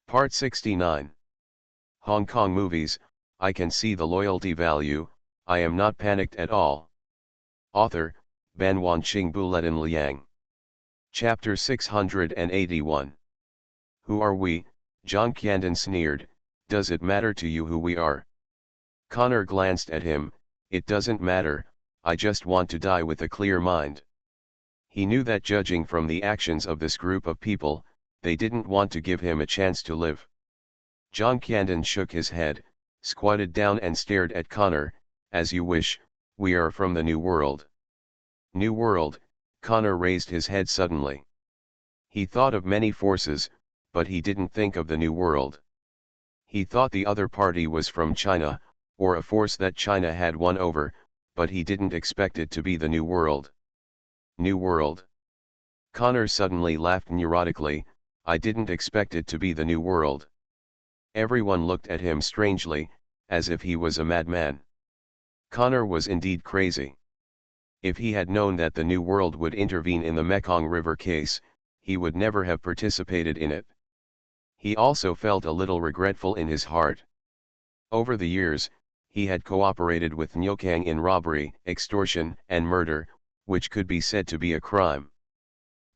Part 69. Hong Kong movies, I can see the loyalty value, I am not panicked at all. Author, Ban Wanqing Buletin Liang. Chapter 681. Who are we? John Candon sneered, does it matter to you who we are? Connor glanced at him, it doesn't matter, I just want to die with a clear mind. He knew that judging from the actions of this group of people, they didn't want to give him a chance to live. John Candon shook his head, squatted down and stared at Connor, as you wish, we are from the New World. New World, Connor raised his head suddenly. He thought of many forces, but he didn't think of the New World. He thought the other party was from China, or a force that China had won over, but he didn't expect it to be the New World. New World. Connor suddenly laughed neurotically, I didn't expect it to be the New World. Everyone looked at him strangely, as if he was a madman. Connor was indeed crazy. If he had known that the New World would intervene in the Mekong River case, he would never have participated in it. He also felt a little regretful in his heart. Over the years, he had cooperated with Nyokang in robbery, extortion, and murder, which could be said to be a crime.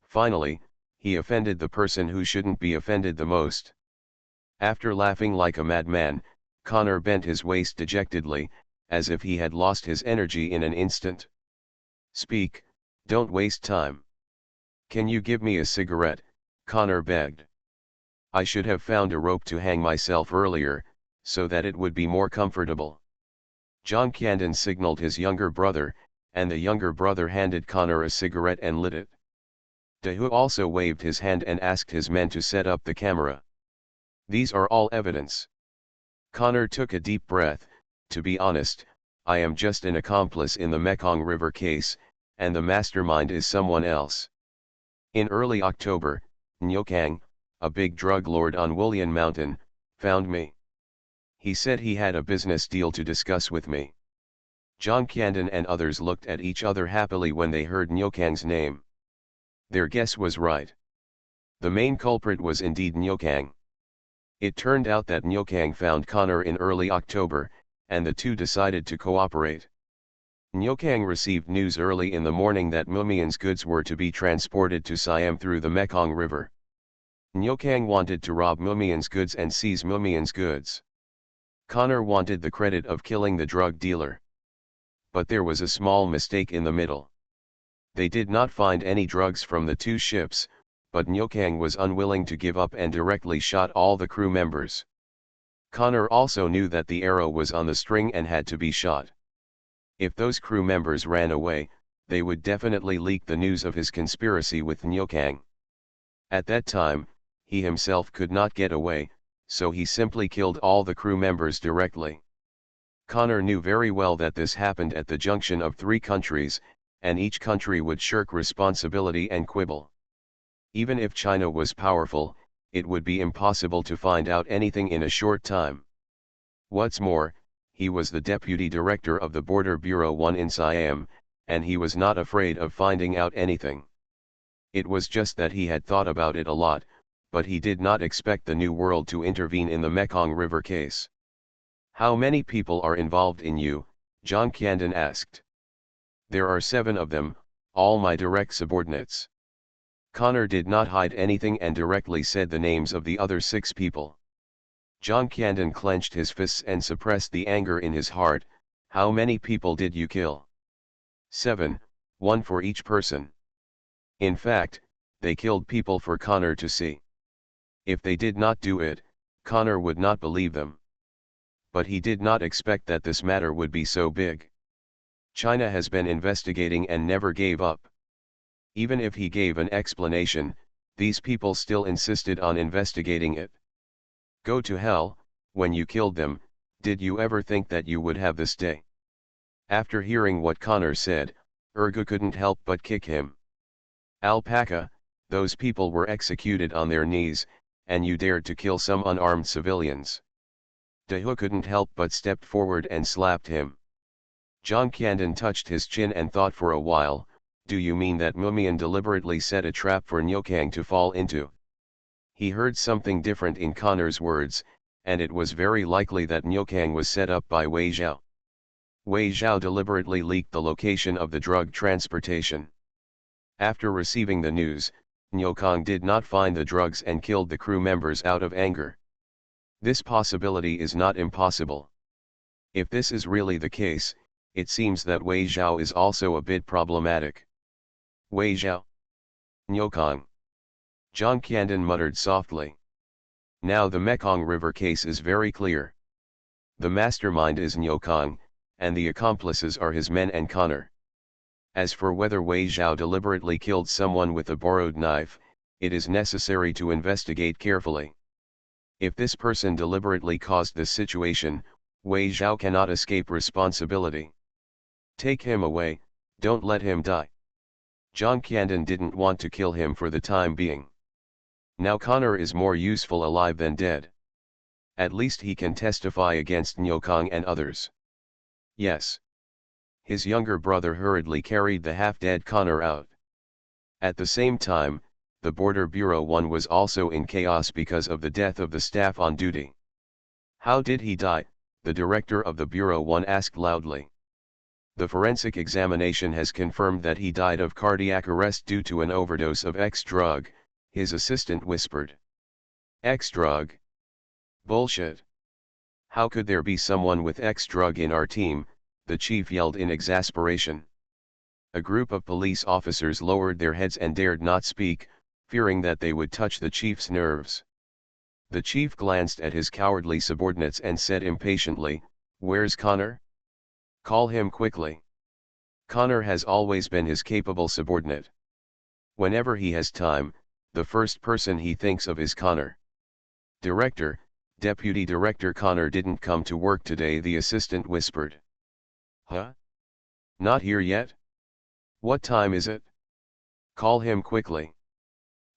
Finally, he offended the person who shouldn't be offended the most. After laughing like a madman, Connor bent his waist dejectedly, as if he had lost his energy in an instant. Speak, don't waste time. Can you give me a cigarette? Connor begged. I should have found a rope to hang myself earlier, so that it would be more comfortable. John Candon signaled his younger brother, and the younger brother handed Connor a cigarette and lit it. Dahu also waved his hand and asked his men to set up the camera. These are all evidence. Connor took a deep breath, to be honest, I am just an accomplice in the Mekong River case, and the mastermind is someone else. In early October, Nyokang, a big drug lord on Wulian Mountain, found me. He said he had a business deal to discuss with me. John Candon and others looked at each other happily when they heard Nyokang's name. Their guess was right. The main culprit was indeed Nyokang. It turned out that Nyokang found Connor in early October, and the two decided to cooperate. Nyokang received news early in the morning that Mumian's goods were to be transported to Siam through the Mekong River. Nyokang wanted to rob Mumian's goods and seize Mumian's goods. Connor wanted the credit of killing the drug dealer. But there was a small mistake in the middle. They did not find any drugs from the two ships, but Nyokang was unwilling to give up and directly shot all the crew members. Connor also knew that the arrow was on the string and had to be shot. If those crew members ran away, they would definitely leak the news of his conspiracy with Nyokang. At that time, he himself could not get away, so he simply killed all the crew members directly. Connor knew very well that this happened at the junction of three countries, and each country would shirk responsibility and quibble. Even if China was powerful, it would be impossible to find out anything in a short time. What's more, he was the deputy director of the Border Bureau 1 in Siam, and he was not afraid of finding out anything. It was just that he had thought about it a lot, but he did not expect the New World to intervene in the Mekong River case. How many people are involved in you? John Candon asked. There are 7 of them, all my direct subordinates. Connor did not hide anything and directly said the names of the other 6 people. John Candon clenched his fists and suppressed the anger in his heart. How many people did you kill? 7, 1 for each person. In fact, they killed people for Connor to see. If they did not do it, Connor would not believe them. But he did not expect that this matter would be so big. China has been investigating and never gave up. Even if he gave an explanation, these people still insisted on investigating it. Go to hell, when you killed them, did you ever think that you would have this day? After hearing what Connor said, Ergu couldn't help but kick him. Alpaca, those people were executed on their knees, and you dared to kill some unarmed civilians. Dahu couldn't help but stepped forward and slapped him. John Candon touched his chin and thought for a while, do you mean that Mumian deliberately set a trap for Nyokang to fall into? He heard something different in Connor's words, and it was very likely that Nyokang was set up by Wei Zhao. Wei Zhao deliberately leaked the location of the drug transportation. After receiving the news, Nyokang did not find the drugs and killed the crew members out of anger. This possibility is not impossible. If this is really the case, it seems that Wei Zhao is also a bit problematic. Wei Zhao. Nyokang. Zhang Qiandan muttered softly. Now the Mekong River case is very clear. The mastermind is Nyokang, and the accomplices are his men and Connor. As for whether Wei Zhao deliberately killed someone with a borrowed knife, it is necessary to investigate carefully. If this person deliberately caused this situation, Wei Zhao cannot escape responsibility. Take him away, don't let him die. Zhang Qiandan didn't want to kill him for the time being. Now Connor is more useful alive than dead. At least he can testify against Nyokang and others. Yes. His younger brother hurriedly carried the half-dead Connor out. At the same time, the Border Bureau 1 was also in chaos because of the death of the staff on duty. How did he die? The director of the Bureau 1 asked loudly. The forensic examination has confirmed that he died of cardiac arrest due to an overdose of X drug, his assistant whispered. X drug? Bullshit. How could there be someone with X drug in our team? The chief yelled in exasperation. A group of police officers lowered their heads and dared not speak, fearing that they would touch the chief's nerves. The chief glanced at his cowardly subordinates and said impatiently, "Where's Connor? Call him quickly." Connor has always been his capable subordinate. Whenever he has time, the first person he thinks of is Connor. Director, Deputy Director Connor didn't come to work today, the assistant whispered. Huh? Not here yet? What time is it? Call him quickly.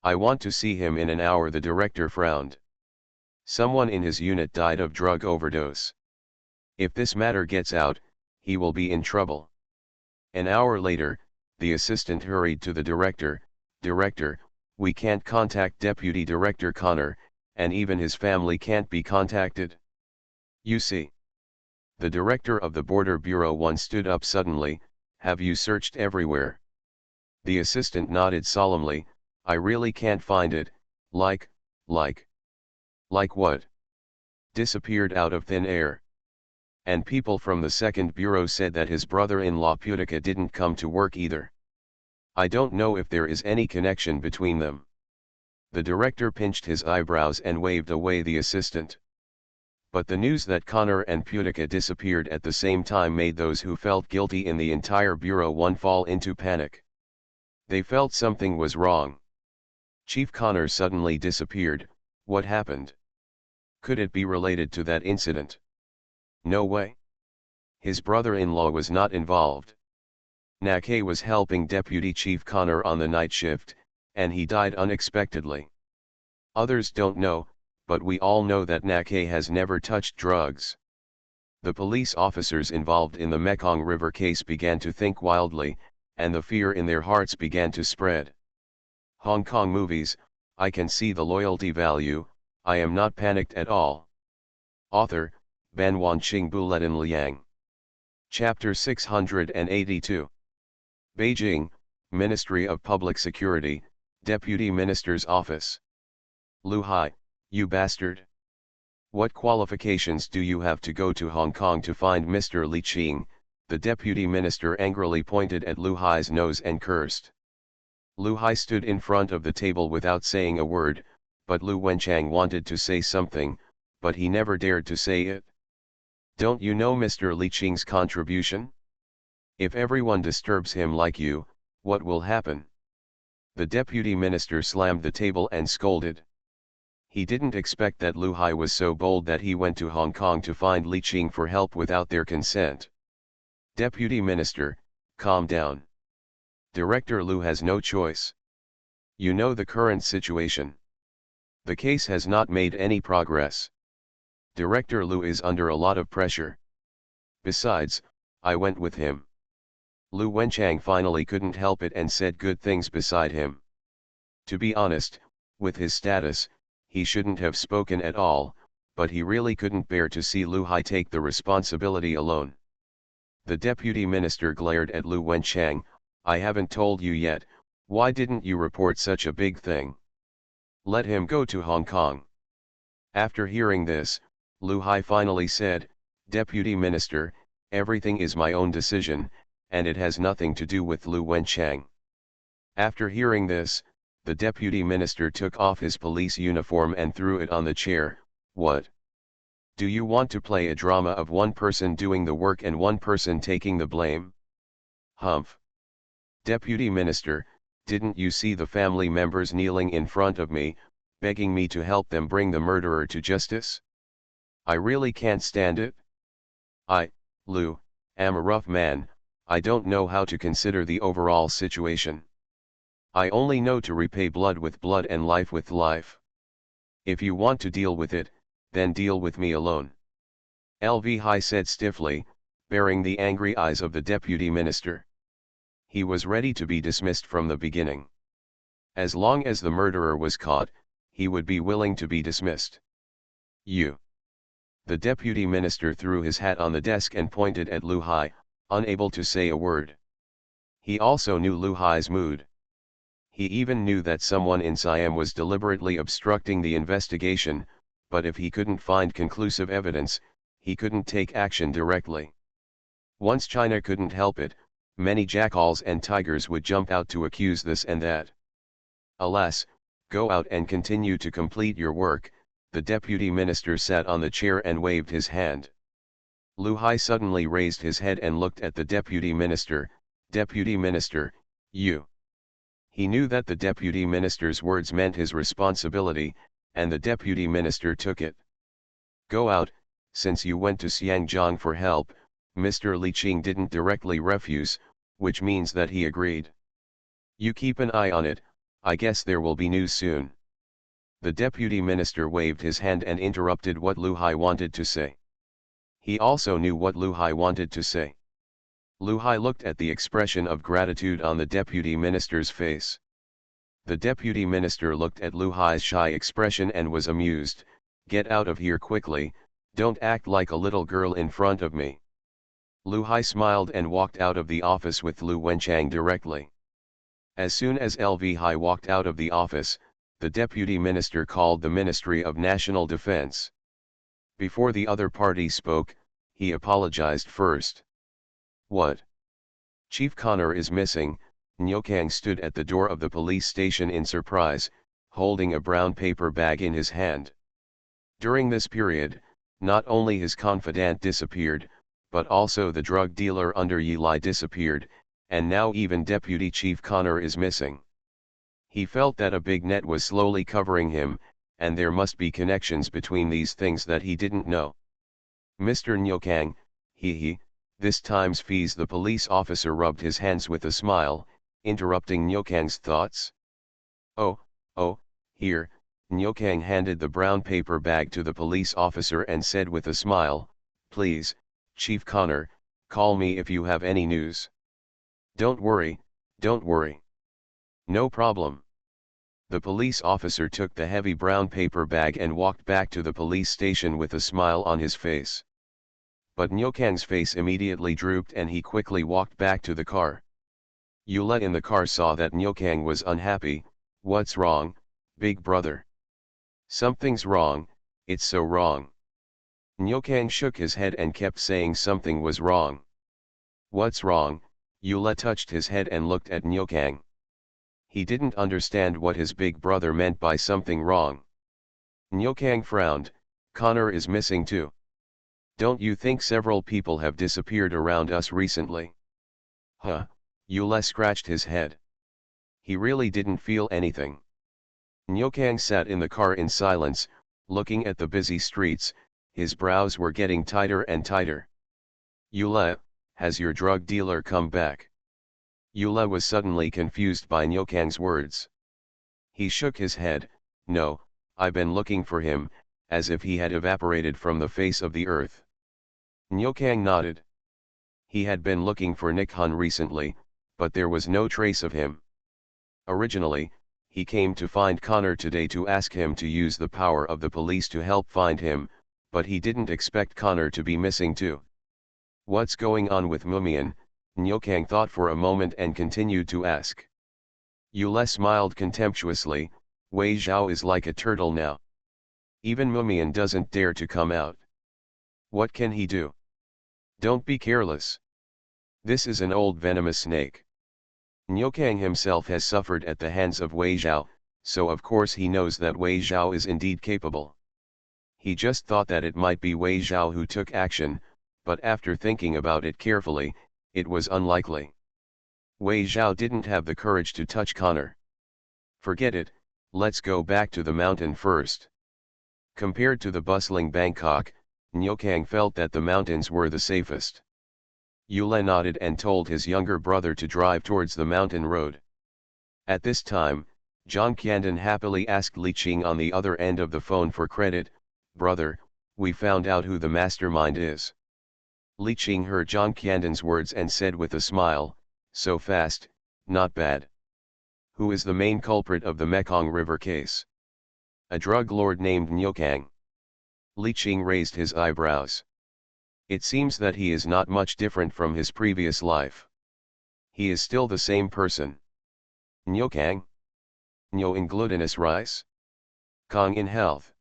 I want to see him in an hour, the director frowned. Someone in his unit died of drug overdose. If this matter gets out, he will be in trouble. An hour later, the assistant hurried to the director. Director, we can't contact Deputy Director Connor, and even his family can't be contacted. You see. The director of the Border Bureau 1 stood up suddenly. Have you searched everywhere? The assistant nodded solemnly. I really can't find it. Like what? Disappeared out of thin air. And people from the second bureau said that his brother-in-law Putika didn't come to work either. I don't know if there is any connection between them. The director pinched his eyebrows and waved away the assistant. But the news that Connor and Putika disappeared at the same time made those who felt guilty in the entire Bureau 1 fall into panic. They felt something was wrong. Chief Connor suddenly disappeared. What happened? Could it be related to that incident? No way. His brother-in-law was not involved. Nake was helping Deputy Chief Connor on the night shift, and he died unexpectedly. Others don't know, but we all know that Nake has never touched drugs. The police officers involved in the Mekong River case began to think wildly, and the fear in their hearts began to spread. Hong Kong movies, I can see the loyalty value, I am not panicked at all. Author, Ban Wanqing Buletin Liang. Chapter 682. Beijing, Ministry of Public Security, Deputy Minister's Office. Lu Hai, you bastard. What qualifications do you have to go to Hong Kong to find Mr. Li Qing? The deputy minister angrily pointed at Lu Hai's nose and cursed. Lu Hai stood in front of the table without saying a word, but Lu Wenchang wanted to say something, but he never dared to say it. Don't you know Mr. Li Qing's contribution? If everyone disturbs him like you, what will happen? The deputy minister slammed the table and scolded. He didn't expect that Lu Hai was so bold that he went to Hong Kong to find Li Qing for help without their consent. Deputy Minister, calm down. Director Lu has no choice. You know the current situation. The case has not made any progress. Director Lu is under a lot of pressure. Besides, I went with him. Lu Wenchang finally couldn't help it and said good things beside him. To be honest, with his status, he shouldn't have spoken at all, but he really couldn't bear to see Lu Hai take the responsibility alone. The deputy minister glared at Lu Wenchang. I haven't told you yet, why didn't you report such a big thing? Let him go to Hong Kong. After hearing this, Lu Hai finally said, Deputy Minister, everything is my own decision, and it has nothing to do with Lu Wenchang. After hearing this, the deputy minister took off his police uniform and threw it on the chair. What? Do you want to play a drama of one person doing the work and one person taking the blame? Humph. Deputy Minister, didn't you see the family members kneeling in front of me, begging me to help them bring the murderer to justice? I really can't stand it. I, Lu, am a rough man, I don't know how to consider the overall situation. I only know to repay blood with blood and life with life. If you want to deal with it, then deal with me alone. LV Hai said stiffly, bearing the angry eyes of the deputy minister. He was ready to be dismissed from the beginning. As long as the murderer was caught, he would be willing to be dismissed. You. The deputy minister threw his hat on the desk and pointed at Lu Hai, unable to say a word. He also knew Lu Hai's mood. He even knew that someone in Siam was deliberately obstructing the investigation, but if he couldn't find conclusive evidence, he couldn't take action directly. Once China couldn't help it, many jackals and tigers would jump out to accuse this and that. Alas, go out and continue to complete your work. The deputy minister sat on the chair and waved his hand. Lu Hai suddenly raised his head and looked at the deputy minister. Deputy Minister, you. He knew that the deputy minister's words meant his responsibility, and the deputy minister took it. Go out. Since you went to Xiangjiang for help, Mr. Li Qing didn't directly refuse, which means that he agreed. You keep an eye on it, I guess there will be news soon. The deputy minister waved his hand and interrupted what Lu Hai wanted to say. He also knew what Lu Hai wanted to say. Lu Hai looked at the expression of gratitude on the deputy minister's face. The deputy minister looked at Lu Hai's shy expression and was amused. Get out of here quickly, don't act like a little girl in front of me. Lu Hai smiled and walked out of the office with Lu Wenchang directly. As soon as LV Hai walked out of the office, the deputy minister called the Ministry of National Defense. Before the other party spoke, he apologized first. What? Chief Connor is missing. Nyokang stood at the door of the police station in surprise, holding a brown paper bag in his hand. During this period, not only his confidant disappeared, but also the drug dealer under Yi Lai disappeared, and now even Deputy Chief Connor is missing. He felt that a big net was slowly covering him, and there must be connections between these things that he didn't know. Mr. Nyokang, this time's fees. The police officer rubbed his hands with a smile, interrupting Nyokang's thoughts. Oh, here. Nyokang handed the brown paper bag to the police officer and said with a smile, please, Chief Connor, call me if you have any news. Don't worry. No problem. The police officer took the heavy brown paper bag and walked back to the police station with a smile on his face. But Nyokang's face immediately drooped and he quickly walked back to the car. Yula in the car saw that Nyokang was unhappy. What's wrong, big brother? Something's wrong, it's so wrong. Nyokang shook his head and kept saying something was wrong. What's wrong? Yula touched his head and looked at Nyokang. He didn't understand what his big brother meant by something wrong. Nyokang frowned. Connor is missing too. Don't you think several people have disappeared around us recently? Huh? Yula scratched his head. He really didn't feel anything. Nyokang sat in the car in silence, looking at the busy streets. His brows were getting tighter and tighter. Yula, has your drug dealer come back? Yula was suddenly confused by Nyokang's words. He shook his head. No, I've been looking for him, as if he had evaporated from the face of the earth. Nyokang nodded. He had been looking for Nick Hun recently, but there was no trace of him. Originally, he came to find Connor today to ask him to use the power of the police to help find him, but he didn't expect Connor to be missing too. What's going on with Mumian? Nyokang thought for a moment and continued to ask. Yule smiled contemptuously. Wei Zhao is like a turtle now. Even Mumian doesn't dare to come out. What can he do? Don't be careless. This is an old venomous snake. Nyokang himself has suffered at the hands of Wei Zhao, so of course he knows that Wei Zhao is indeed capable. He just thought that it might be Wei Zhao who took action, but after thinking about it carefully, it was unlikely. Wei Zhao didn't have the courage to touch Connor. Forget it, let's go back to the mountain first. Compared to the bustling Bangkok, Nyokang felt that the mountains were the safest. Yule nodded and told his younger brother to drive towards the mountain road. At this time, John Candon happily asked Li Qing on the other end of the phone for credit. Brother, we found out who the mastermind is. Li Qing heard John Candon's words and said with a smile, so fast, not bad. Who is the main culprit of the Mekong River case? A drug lord named Nyokang. Li Qing raised his eyebrows. It seems that he is not much different from his previous life. He is still the same person. Nyokang? Nyo in glutinous rice? Kong in health.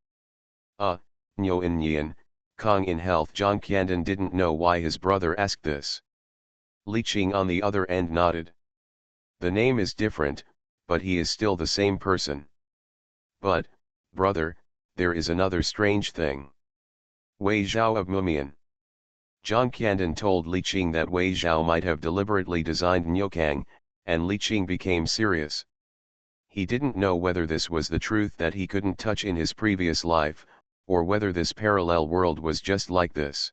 Nyo in Nyan, Kong in health. John Candon didn't know why his brother asked this. Li Qing on the other end nodded. The name is different, but he is still the same person. But, brother, there is another strange thing. Wei Zhao of Mumian. John Candon told Li Qing that Wei Zhao might have deliberately designed Nyokang, and Li Qing became serious. He didn't know whether this was the truth that he couldn't touch in his previous life, or whether this parallel world was just like this.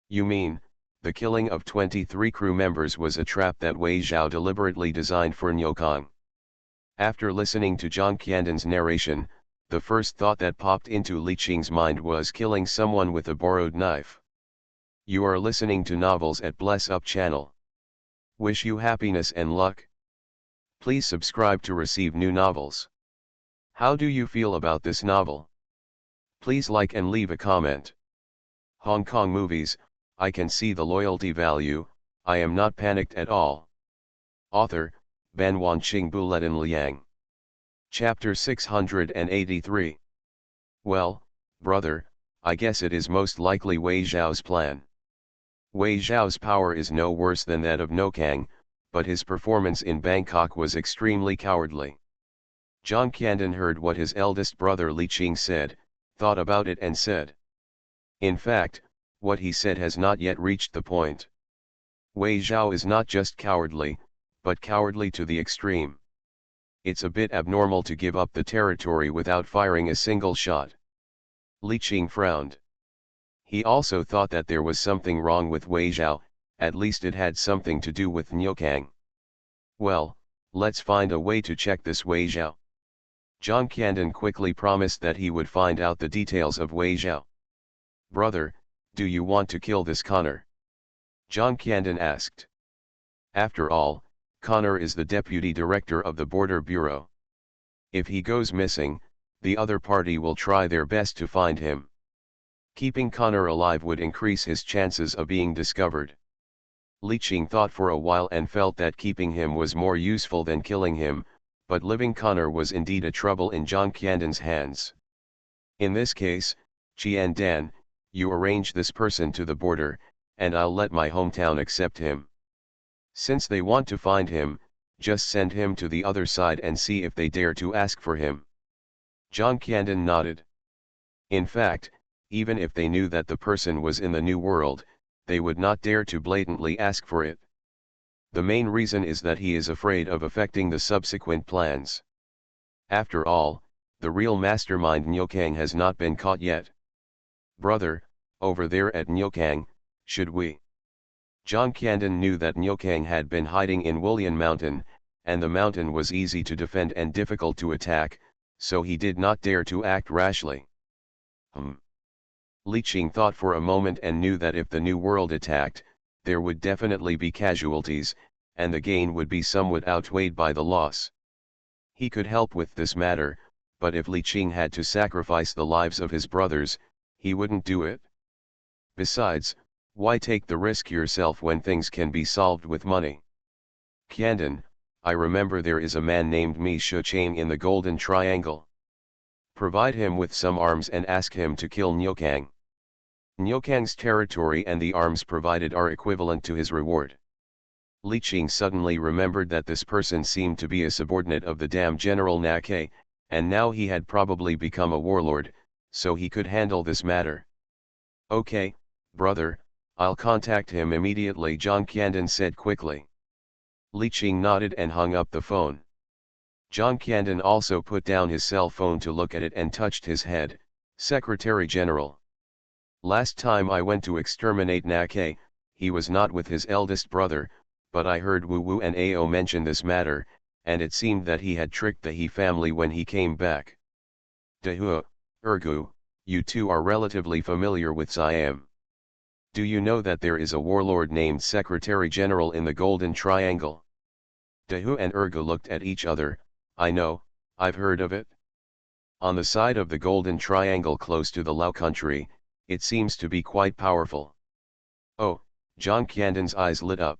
You mean, the killing of 23 crew members was a trap that Wei Zhao deliberately designed for Nyokang? After listening to John Candon's narration, the first thought that popped into Li Qing's mind was killing someone with a borrowed knife. You are listening to Novels at Bless Up channel. Wish you happiness and luck. Please subscribe to receive new novels. How do you feel about this novel? Please like and leave a comment. Hong Kong movies, I can see the loyalty value, I am not panicked at all. Author, Ban Wanqing Buletin Liang. Chapter 683. Well, brother, I guess it is most likely Wei Zhao's plan. Wei Zhao's power is no worse than that of Nyokang, but his performance in Bangkok was extremely cowardly. John Candon heard what his eldest brother Li Qing said, thought about it and said. In fact, what he said has not yet reached the point. Wei Zhao is not just cowardly, but cowardly to the extreme. It's a bit abnormal to give up the territory without firing a single shot. Li Qing frowned. He also thought that there was something wrong with Wei Zhao, at least it had something to do with Nyokang. Well, let's find a way to check this Wei Zhao. John Candon quickly promised that he would find out the details of Wei Zhao. Brother, do you want to kill this Connor? John Candon asked. After all, Connor is the deputy director of the Border Bureau. If he goes missing, the other party will try their best to find him. Keeping Connor alive would increase his chances of being discovered. Li Qing thought for a while and felt that keeping him was more useful than killing him, but living Connor was indeed a trouble in John Candon's hands. In this case, Qian Dan, you arrange this person to the border, and I'll let my hometown accept him. Since they want to find him, just send him to the other side and see if they dare to ask for him. John Candon nodded. In fact, even if they knew that the person was in the New World, they would not dare to blatantly ask for it. The main reason is that he is afraid of affecting the subsequent plans. After all, the real mastermind Nyokang has not been caught yet. Brother, over there at Nyokang, should we? John Candon knew that Nyokang had been hiding in Wullian Mountain, and the mountain was easy to defend and difficult to attack, so he did not dare to act rashly. Li Qing thought for a moment and knew that if the New World attacked, there would definitely be casualties, and the gain would be somewhat outweighed by the loss. He could help with this matter, but if Li Qing had to sacrifice the lives of his brothers, he wouldn't do it. Besides, why take the risk yourself when things can be solved with money? Qiandan, I remember there is a man named Mi Shuqiang in the Golden Triangle. Provide him with some arms and ask him to kill Niukang. Niukang's territory and the arms provided are equivalent to his reward. Li Qing suddenly remembered that this person seemed to be a subordinate of the Dam General Nake, and now he had probably become a warlord, so he could handle this matter. Okay, brother, I'll contact him immediately, Zhang Qiandan said quickly. Li Qing nodded and hung up the phone. Zhang Qiandan also put down his cell phone to look at it and touched his head. Secretary General. Last time I went to exterminate Nake, he was not with his eldest brother, but I heard Wu Wu and Ao mention this matter, and it seemed that he had tricked the He family when he came back. Dehu, Ergu, you two are relatively familiar with Siam. Do you know that there is a warlord named Secretary General in the Golden Triangle? Dehu and Ergu looked at each other. I know, I've heard of it. On the side of the Golden Triangle close to the Lao country, it seems to be quite powerful. Oh, Zhang Qiandan's eyes lit up.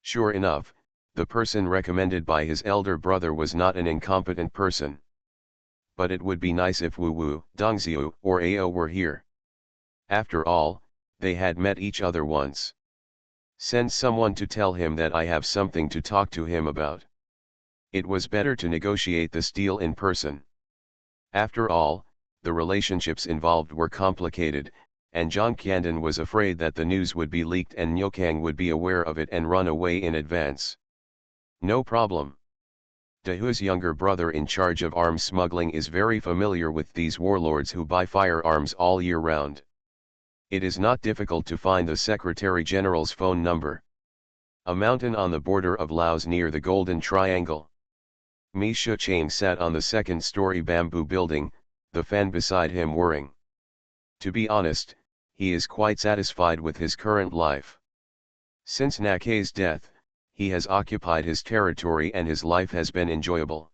Sure enough, the person recommended by his elder brother was not an incompetent person. But it would be nice if Wu Wu, Dongxiu, or Ao were here. After all, they had met each other once. Send someone to tell him that I have something to talk to him about. It was better to negotiate this deal in person. After all, the relationships involved were complicated, and Zhang Qiandan was afraid that the news would be leaked and Niukang would be aware of it and run away in advance. No problem. Dehu's younger brother in charge of arms smuggling is very familiar with these warlords who buy firearms all year round. It is not difficult to find the Secretary General's phone number. A mountain on the border of Laos near the Golden Triangle. Mi Shuqiang sat on the second-story bamboo building, the fan beside him whirring. To be honest, he is quite satisfied with his current life. Since Nake's death, he has occupied his territory and his life has been enjoyable.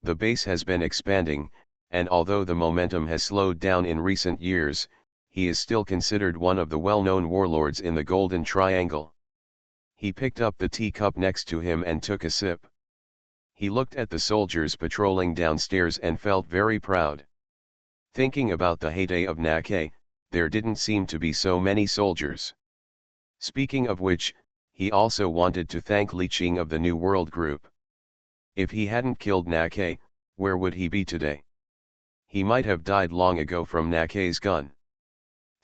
The base has been expanding, and although the momentum has slowed down in recent years, he is still considered one of the well-known warlords in the Golden Triangle. He picked up the teacup next to him and took a sip. He looked at the soldiers patrolling downstairs and felt very proud. Thinking about the heyday of Nake, there didn't seem to be so many soldiers. Speaking of which, he also wanted to thank Li Qing of the New World Group. If he hadn't killed Nake, where would he be today? He might have died long ago from Nake's gun.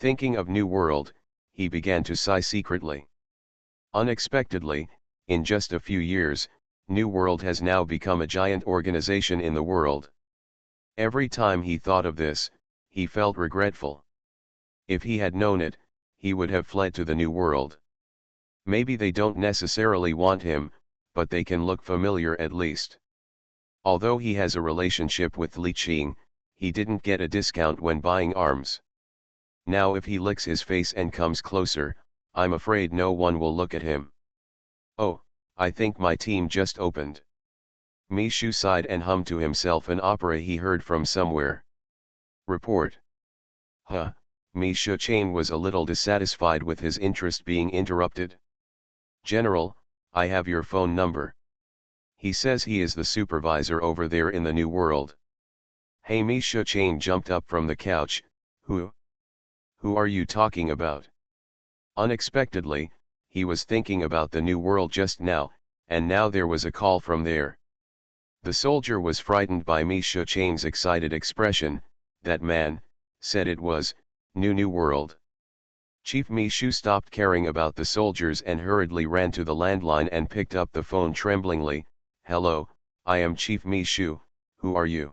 Thinking of New World, he began to sigh secretly. Unexpectedly, in just a few years, New World has now become a giant organization in the world. Every time he thought of this, he felt regretful. If he had known it, he would have fled to the New World. Maybe they don't necessarily want him, but they can look familiar at least. Although he has a relationship with Li Qing, he didn't get a discount when buying arms. Now if he licks his face and comes closer, I'm afraid no one will look at him. Oh, I think my team just opened. Mi Shu sighed and hummed to himself an opera he heard from somewhere. Report. Huh, Mi Shuqiang was a little dissatisfied with his interest being interrupted. General, I have your phone number. He says he is the supervisor over there in the New World. Hey, Mi Shuqiang jumped up from the couch. Who are you talking about? Unexpectedly, he was thinking about the New World just now, and now there was a call from there. The soldier was frightened by Mi Shuqiang's excited expression. That man said it was New World. Chief Mi Shu stopped caring about the soldiers and hurriedly ran to the landline and picked up the phone tremblingly. Hello, I am Chief Mi Shu, who are you?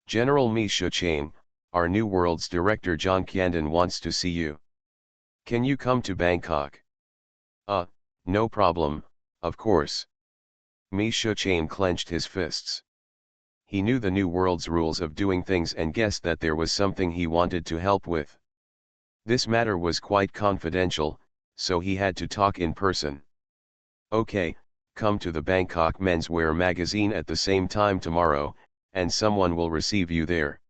General Mi Shuqiang, our New World's director Zhang Qiandan wants to see you. Can you come to Bangkok? No problem, of course. Mi Shuqiang clenched his fists. He knew the New World's rules of doing things and guessed that there was something he wanted to help with. This matter was quite confidential, so he had to talk in person. Okay, Come to the Bangkok menswear magazine at the same time tomorrow, and someone will receive you there.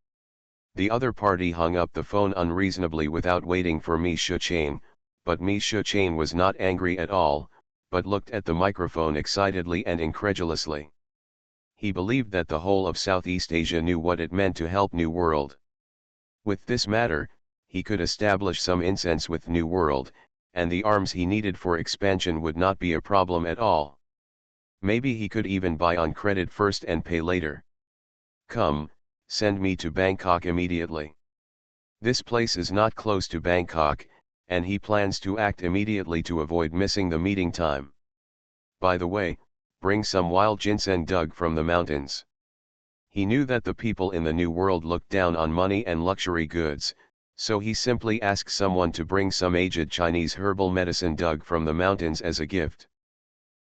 The other party hung up the phone unreasonably without waiting for Mi Shuchain, but Mi Shuchain was not angry at all, but looked at the microphone excitedly and incredulously. He believed that the whole of Southeast Asia knew what it meant to help New World. With this matter, he could establish some incense with New World, and the arms he needed for expansion would not be a problem at all. Maybe he could even buy on credit first and pay later. Come, send me to Bangkok immediately. This place is not close to Bangkok, and he plans to act immediately to avoid missing the meeting time. By the way, bring some wild ginseng dug from the mountains. He knew that the people in the New World looked down on money and luxury goods, so he simply asked someone to bring some aged Chinese herbal medicine dug from the mountains as a gift.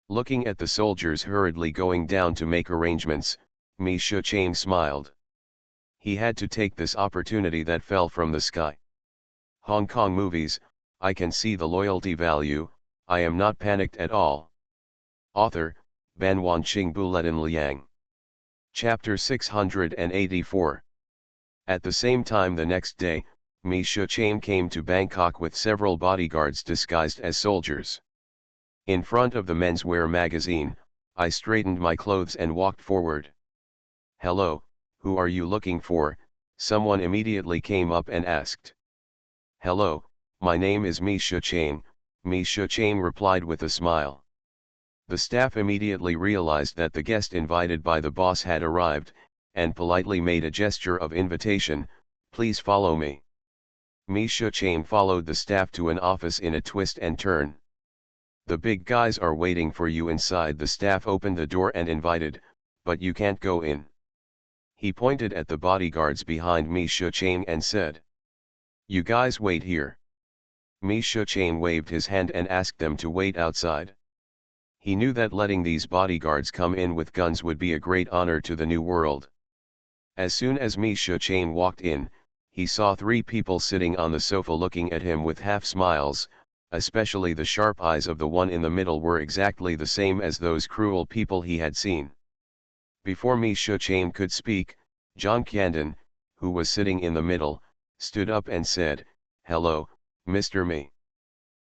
Looking at the soldiers hurriedly going down to make arrangements, Mi Shuchain smiled. He had to take this opportunity that fell from the sky. Hong Kong movies, I can see the loyalty value, I am not panicked at all. Author, Ban Wanqing Buletin Liang. Chapter 684. At the same time the next day, Mi Shuchain came to Bangkok with several bodyguards disguised as soldiers. In front of the menswear magazine, I straightened my clothes and walked forward. Hello, who are you looking for? Someone immediately came up and asked. Hello, my name is Mi Shuchain, Mi Shuchain replied with a smile. The staff immediately realized that the guest invited by the boss had arrived, and politely made a gesture of invitation, please follow me. Mi Shuchain followed the staff to an office in a twist and turn. The big guys are waiting for you inside. The staff opened the door and invited, but you can't go in. He pointed at the bodyguards behind Mi Shuchain and said. You guys wait here. Mi Shuchain waved his hand and asked them to wait outside. He knew that letting these bodyguards come in with guns would be a great honor to the New World. As soon as Mi Shuchain walked in, he saw three people sitting on the sofa looking at him with half smiles, especially the sharp eyes of the one in the middle were exactly the same as those cruel people he had seen. Before Mi Shuchain could speak, John Candon, who was sitting in the middle, stood up and said, Hello, Mr. Mi.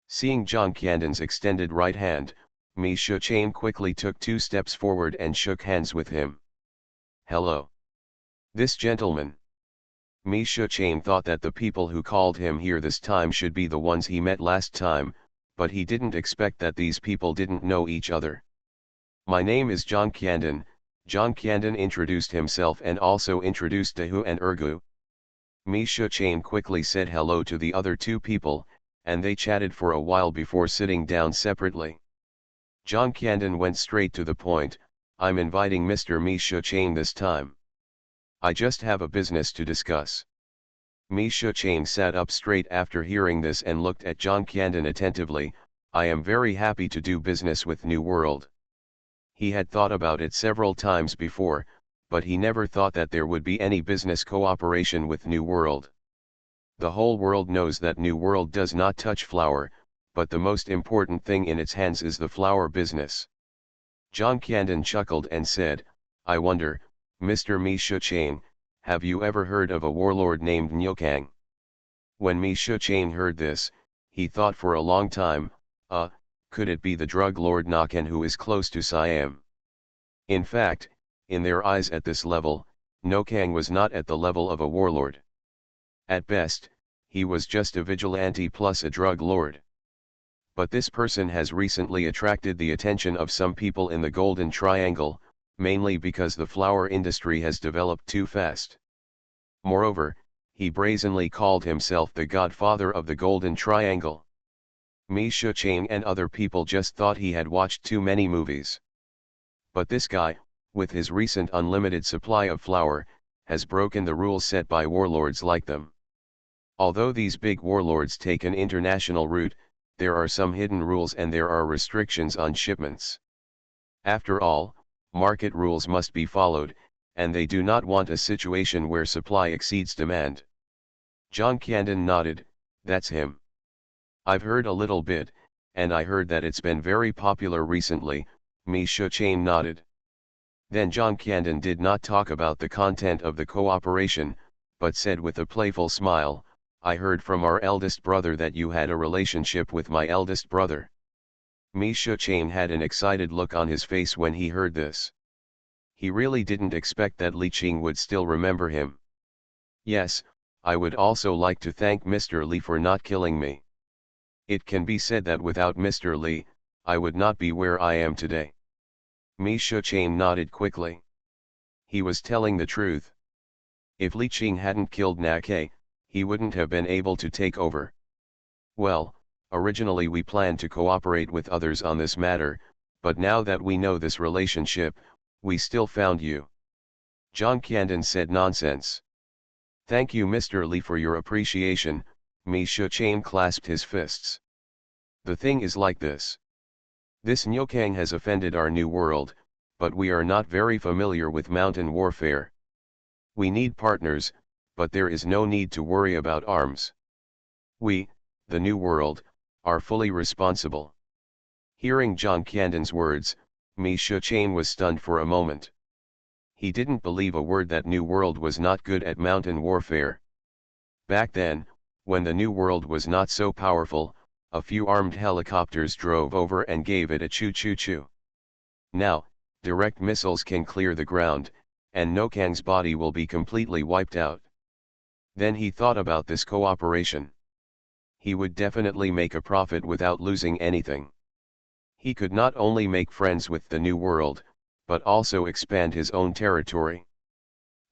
Seeing John Candon's extended right hand, Mi Shuchain quickly took 2 steps forward and shook hands with him. Hello. This gentleman. Mi Shuchain thought that the people who called him here this time should be the ones he met last time, but he didn't expect that these people didn't know each other. My name is John Candon. John Candon introduced himself and also introduced Dahu and Urgu. Mi Shuchain quickly said hello to the other 2 people, and they chatted for a while before sitting down separately. John Candon went straight to the point, I'm inviting Mr. Mi Shuchain this time. I just have a business to discuss. Mi Shuchain sat up straight after hearing this and looked at John Candon attentively, I am very happy to do business with New World. He had thought about it several times before, but he never thought that there would be any business cooperation with New World. The whole world knows that New World does not touch flour, but the most important thing in its hands is the flour business. John Candon chuckled and said, I wonder, Mr. Mi Shuchain, have you ever heard of a warlord named Nyokang? When Mi Shuchain heard this, he thought for a long time, could it be the drug lord Nakan who is close to Siam? In fact, in their eyes at this level, Nyokang was not at the level of a warlord. At best, he was just a vigilante plus a drug lord. But this person has recently attracted the attention of some people in the Golden Triangle, mainly because the flour industry has developed too fast. Moreover, he brazenly called himself the godfather of the Golden Triangle. Mi Shuchain and other people just thought he had watched too many movies. But this guy, with his recent unlimited supply of flour, has broken the rules set by warlords like them. Although these big warlords take an international route, there are some hidden rules and there are restrictions on shipments. After all, market rules must be followed, and they do not want a situation where supply exceeds demand. John Candon nodded, that's him. I've heard a little bit, and I heard that it's been very popular recently, Mi Shuchain nodded. Then John Candon did not talk about the content of the cooperation, but said with a playful smile, I heard from our eldest brother that you had a relationship with my eldest brother. Mi Shuchain had an excited look on his face when he heard this. He really didn't expect that Li Qing would still remember him. Yes, I would also like to thank Mr. Li for not killing me. It can be said that without Mr. Li, I would not be where I am today. Mi Shuchain nodded quickly. He was telling the truth. If Li Qing hadn't killed Nake, he wouldn't have been able to take over. Well, originally we planned to cooperate with others on this matter, but now that we know this relationship, we still found you. John Candon said nonsense. Thank you Mr. Li for your appreciation, Mi Shuchain clasped his fists. The thing is like this. This Nyokang has offended our new world, but we are not very familiar with mountain warfare. We need partners, but there is no need to worry about arms. We, the new world, are fully responsible. Hearing John Candon's words, Mi Shuchain was stunned for a moment. He didn't believe a word that New World was not good at mountain warfare. Back then, when the New World was not so powerful, a few armed helicopters drove over and gave it a choo-choo-choo. Now, direct missiles can clear the ground, and Nokang's body will be completely wiped out. Then he thought about this cooperation. He would definitely make a profit without losing anything. He could not only make friends with the New World, but also expand his own territory.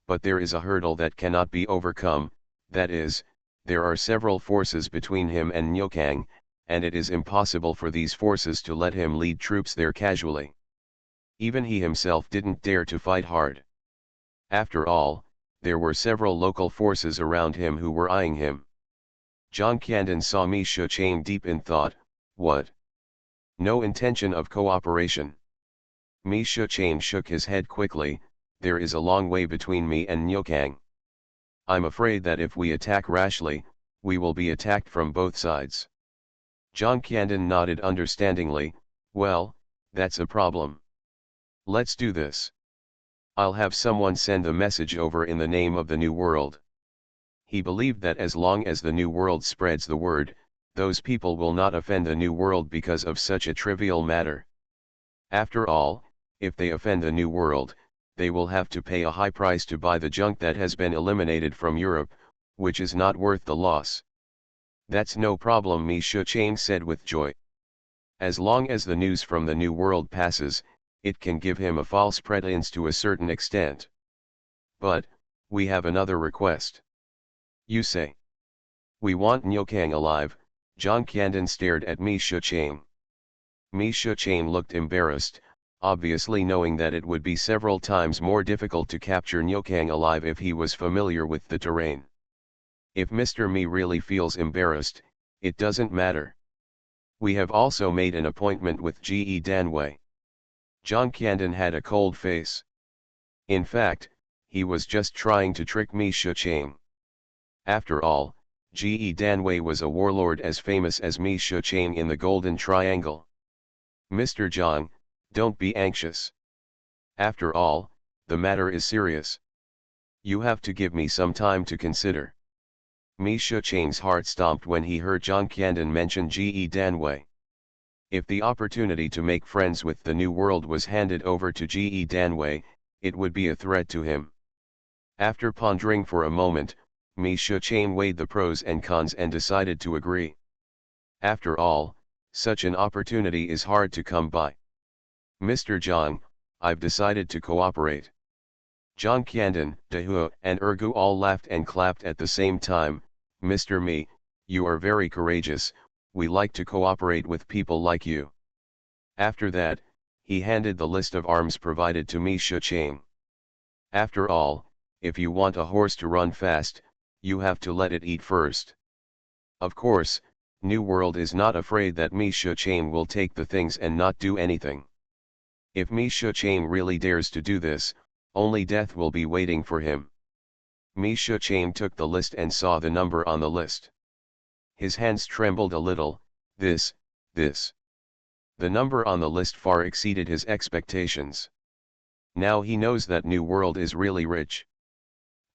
But there is a hurdle that cannot be overcome, that is, there are several forces between him and Nyokang, and it is impossible for these forces to let him lead troops there casually. Even he himself didn't dare to fight hard. After all, there were several local forces around him who were eyeing him. John Candon saw Mi Shuchain deep in thought. What? No intention of cooperation. Mi Shuchain shook his head quickly. There is a long way between me and Nyokang. I'm afraid that if we attack rashly, we will be attacked from both sides. John Candon nodded understandingly. Well, that's a problem. Let's do this. I'll have someone send a message over in the name of the New World. He believed that as long as the New World spreads the word, those people will not offend the New World because of such a trivial matter. After all, if they offend the New World, they will have to pay a high price to buy the junk that has been eliminated from Europe, which is not worth the loss. That's no problem, Mi Shuchain said with joy. As long as the news from the New World passes, it can give him a false pretense to a certain extent. But, we have another request. You say. We want Nyokang alive. John Candon stared at Mi Shuchain. Mi Shuchain looked embarrassed, obviously knowing that it would be several times more difficult to capture Nyokang alive if he was familiar with the terrain. If Mr. Mi really feels embarrassed, it doesn't matter. We have also made an appointment with Ge Danwei. John Candon had a cold face. In fact, he was just trying to trick Mi Shuchain. After all, Ge Danwei was a warlord as famous as Mi Shuchain in the Golden Triangle. Mr. John, don't be anxious. After all, the matter is serious. You have to give me some time to consider. Mi Shuchain's heart stomped when he heard John Candon mention Ge Danwei. If the opportunity to make friends with the New World was handed over to Ge Danwei, it would be a threat to him. After pondering for a moment, Mi Shuchain weighed the pros and cons and decided to agree. After all, such an opportunity is hard to come by. Mr. John, I've decided to cooperate. John Candon, Dehu, and Ergu all laughed and clapped at the same time. Mr. Mi, you are very courageous, we like to cooperate with people like you. After that, he handed the list of arms provided to Mi Shuchain. After all, if you want a horse to run fast, you have to let it eat first. Of course, New World is not afraid that Mi Shuchain will take the things and not do anything. If Mi Shuchain really dares to do this, only death will be waiting for him. Mi Shuchain took the list and saw the number on the list. His hands trembled a little. This. The number on the list far exceeded his expectations. Now he knows that New World is really rich.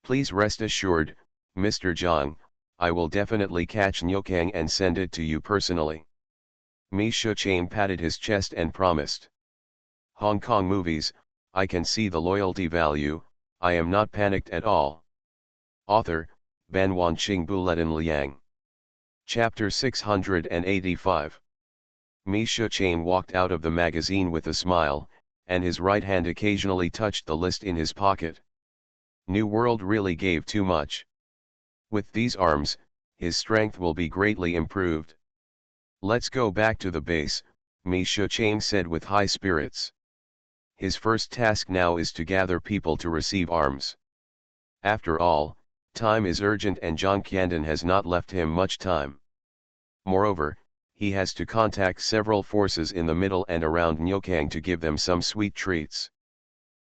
Please rest assured, Mr. Zhang, I will definitely catch Nyokang and send it to you personally. Mi Shuqiang patted his chest and promised. Hong Kong movies, I can see the loyalty value, I am not panicked at all. Author, Ban Wanqing Buletin Liang. Chapter 685. Mi Shuqiang walked out of the magazine with a smile, and his right hand occasionally touched the list in his pocket. New World really gave too much. With these arms, his strength will be greatly improved. Let's go back to the base, Mi Shuqiang said with high spirits. His first task now is to gather people to receive arms. After all, time is urgent and Zhang Qiandan has not left him much time. Moreover, he has to contact several forces in the middle and around Nyokang to give them some sweet treats.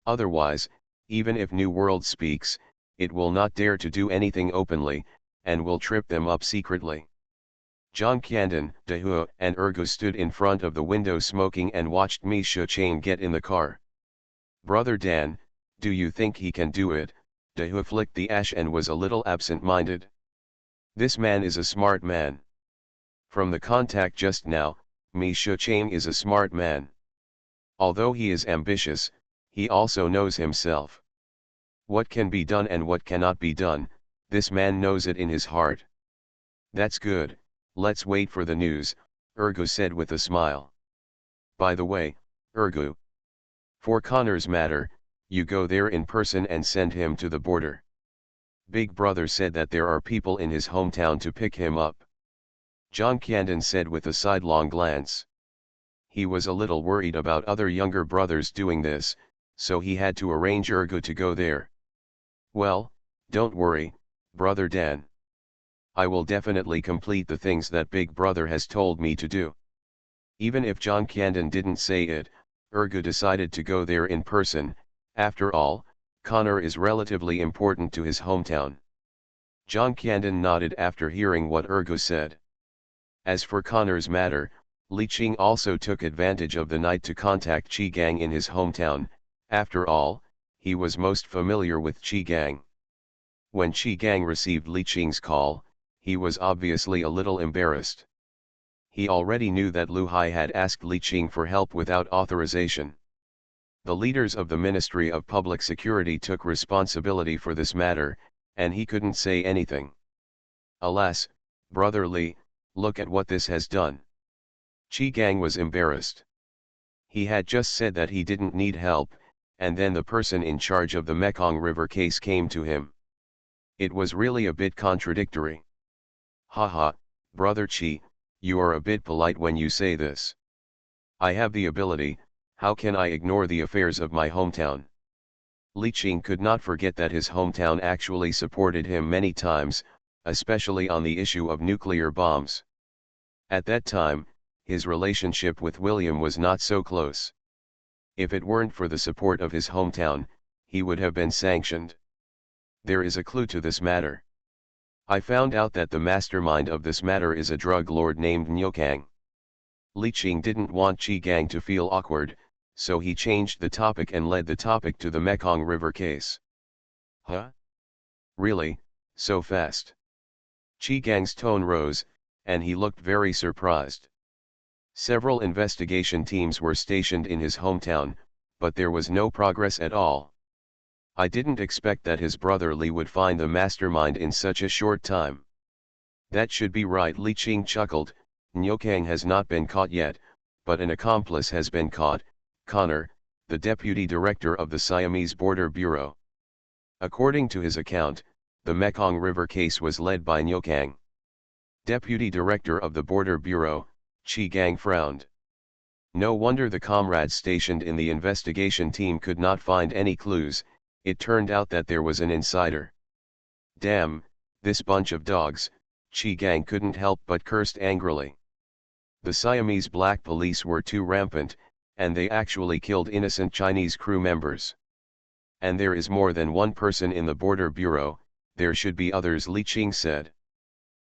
Otherwise, even if New World speaks, it will not dare to do anything openly, and will trip them up secretly. Zhang Qiandan, De Hu, and Ergu stood in front of the window smoking and watched Mi Shuqiang get in the car. Brother Dan, do you think he can do it? De Hu flicked the ash and was a little absent-minded. This man is a smart man. From the contact just now, Mi Shuqiang is a smart man. Although he is ambitious, he also knows himself. What can be done and what cannot be done, this man knows it in his heart. That's good, let's wait for the news, Ergu said with a smile. By the way, Ergu. For Connor's matter, you go there in person and send him to the border. Big Brother said that there are people in his hometown to pick him up. Zhang Qiandan said with a sidelong glance. He was a little worried about other younger brothers doing this, so he had to arrange Ergu to go there. Well, don't worry, Brother Dan. I will definitely complete the things that Big Brother has told me to do. Even if Zhang Qiandan didn't say it, Ergu decided to go there in person. After all, Connor is relatively important to his hometown. Zhang Qiandan nodded after hearing what Ergu said. As for Connor's matter, Li Qing also took advantage of the night to contact Qi Gang in his hometown. After all, he was most familiar with Qi Gang. When Qi Gang received Li Qing's call, he was obviously a little embarrassed. He already knew that Lu Hai had asked Li Qing for help without authorization. The leaders of the Ministry of Public Security took responsibility for this matter, and he couldn't say anything. Alas, Brother Li, look at what this has done. Qi Gang was embarrassed. He had just said that he didn't need help, and then the person in charge of the Mekong River case came to him. It was really a bit contradictory. Haha, Brother Qi, you are a bit polite when you say this. I have the ability, how can I ignore the affairs of my hometown? Li Qing could not forget that his hometown actually supported him many times, especially on the issue of nuclear bombs. At that time, his relationship with William was not so close. If it weren't for the support of his hometown, he would have been sanctioned. There is a clue to this matter. I found out that the mastermind of this matter is a drug lord named Nyokang. Li Qing didn't want Qi Gang to feel awkward, so he changed the topic and led the topic to the Mekong River case. Huh? Really, so fast? Qi Gang's tone rose, and he looked very surprised. Several investigation teams were stationed in his hometown, but there was no progress at all. I didn't expect that his brother Li would find the mastermind in such a short time. That should be right, Li Qing chuckled. Nyokang has not been caught yet, but an accomplice has been caught, Connor, the deputy director of the Siamese Border Bureau. According to his account, the Mekong River case was led by Nyokang. Deputy director of the Border Bureau, Qi Gang frowned. No wonder the comrades stationed in the investigation team could not find any clues. It turned out that there was an insider. Damn, this bunch of dogs, Qi Gang couldn't help but cursed angrily. The Siamese black police were too rampant, and they actually killed innocent Chinese crew members. And there is more than one person in the Border Bureau, there should be others, Li Qing said.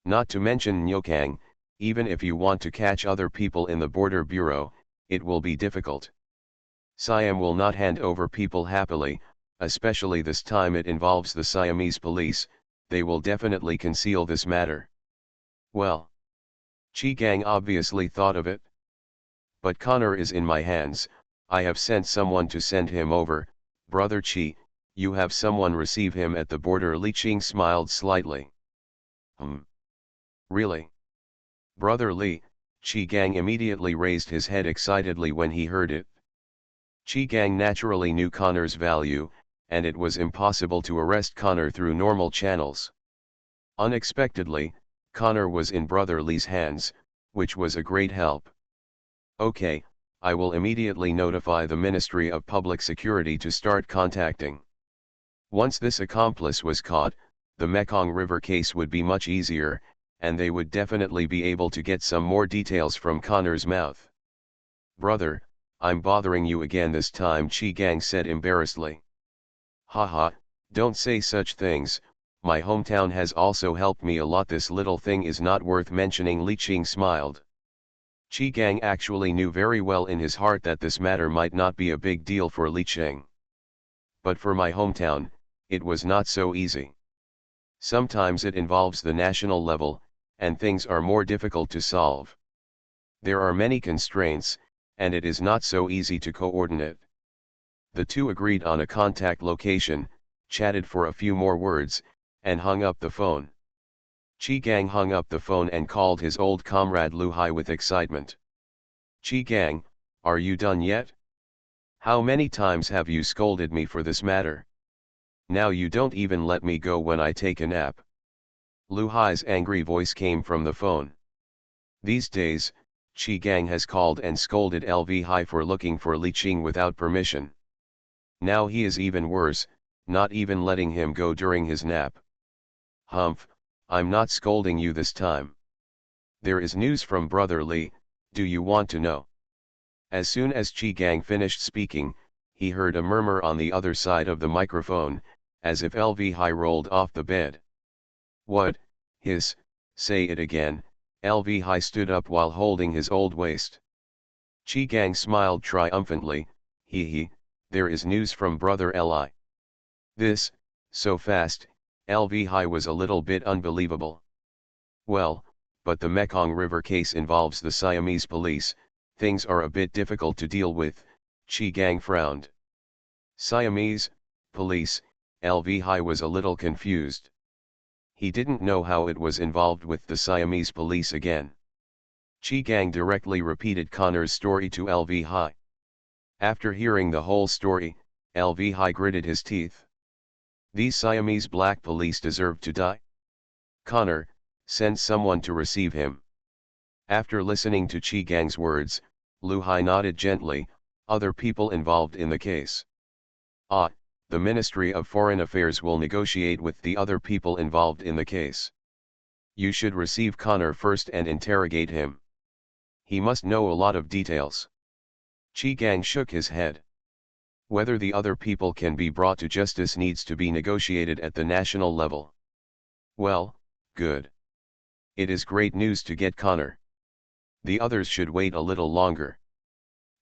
Not to mention Nyokang, even if you want to catch other people in the Border Bureau, it will be difficult. Siam will not hand over people happily, especially this time it involves the Siamese police, they will definitely conceal this matter. Well, Chi Gang obviously thought of it. But Connor is in my hands, I have sent someone to send him over, Brother Chi, you have someone receive him at the border. Li Qing smiled slightly. Really? Brother Li, Chi Gang immediately raised his head excitedly when he heard it. Chi Gang naturally knew Connor's value, and it was impossible to arrest Connor through normal channels. Unexpectedly, Connor was in Brother Li's hands, which was a great help. Okay, I will immediately notify the Ministry of Public Security to start contacting. Once this accomplice was caught, the Mekong River case would be much easier, and they would definitely be able to get some more details from Connor's mouth. Brother, I'm bothering you again this time, Chi Gang said embarrassedly. Haha, don't say such things, my hometown has also helped me a lot, this little thing is not worth mentioning. Li Qing smiled. Chi Gang actually knew very well in his heart that this matter might not be a big deal for Li Qing. But for my hometown, it was not so easy. Sometimes it involves the national level, and things are more difficult to solve. There are many constraints, and it is not so easy to coordinate. The two agreed on a contact location, chatted for a few more words, and hung up the phone. Chi Gang hung up the phone and called his old comrade Lu Hai with excitement. Chi Gang, are you done yet? How many times have you scolded me for this matter? Now you don't even let me go when I take a nap. Lu Hai's angry voice came from the phone. These days, Chi Gang has called and scolded LV Hai for looking for Li Qing without permission. Now he is even worse, not even letting him go during his nap. Humph, I'm not scolding you this time. There is news from Brother Li, do you want to know? As soon as Chi Gang finished speaking, he heard a murmur on the other side of the microphone, as if LV Hai rolled off the bed. What, hiss, say it again. LV Hai stood up while holding his old waist. Chi Gang smiled triumphantly, hee, there is news from Brother Li. This, so fast, LV Hai was a little bit unbelievable. Well, but the Mekong River case involves the Siamese police, things are a bit difficult to deal with, Chi Gang frowned. Siamese police, LV Hai was a little confused. He didn't know how it was involved with the Siamese police again. Chi Gang directly repeated Connor's story to LV Hai. After hearing the whole story, LV Hai gritted his teeth. These Siamese black police deserve to die. Connor, send someone to receive him. After listening to Chi Gang's words, Lu Hai nodded gently, other people involved in the case. The Ministry of Foreign Affairs will negotiate with the other people involved in the case. You should receive Connor first and interrogate him. He must know a lot of details. Chi Gang shook his head. Whether the other people can be brought to justice needs to be negotiated at the national level. Well, good. It is great news to get Connor. The others should wait a little longer.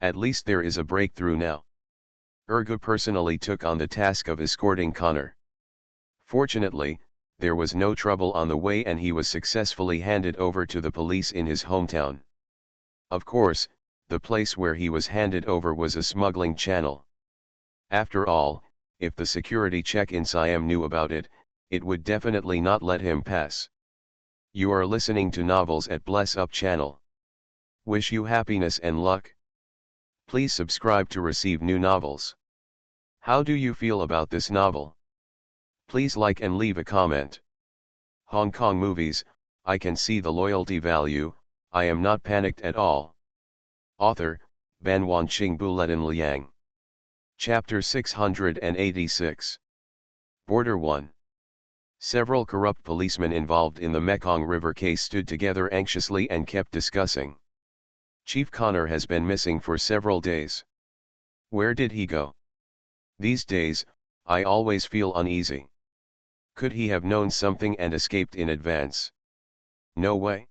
At least there is a breakthrough now. Ergo personally took on the task of escorting Connor. Fortunately, there was no trouble on the way and he was successfully handed over to the police in his hometown. Of course, the place where he was handed over was a smuggling channel. After all, if the security check in Siam knew about it, it would definitely not let him pass. You are listening to Novels at Bless Up channel. Wish you happiness and luck. Please subscribe to receive new novels. How do you feel about this novel? Please like and leave a comment. Hong Kong movies, I can see the loyalty value, I am not panicked at all. Author, Ban Wanqing Buletin Liang. Chapter 686. Border 1. Several corrupt policemen involved in the Mekong River case stood together anxiously and kept discussing. Chief Connor has been missing for several days. Where did he go? These days, I always feel uneasy. Could he have known something and escaped in advance? No way.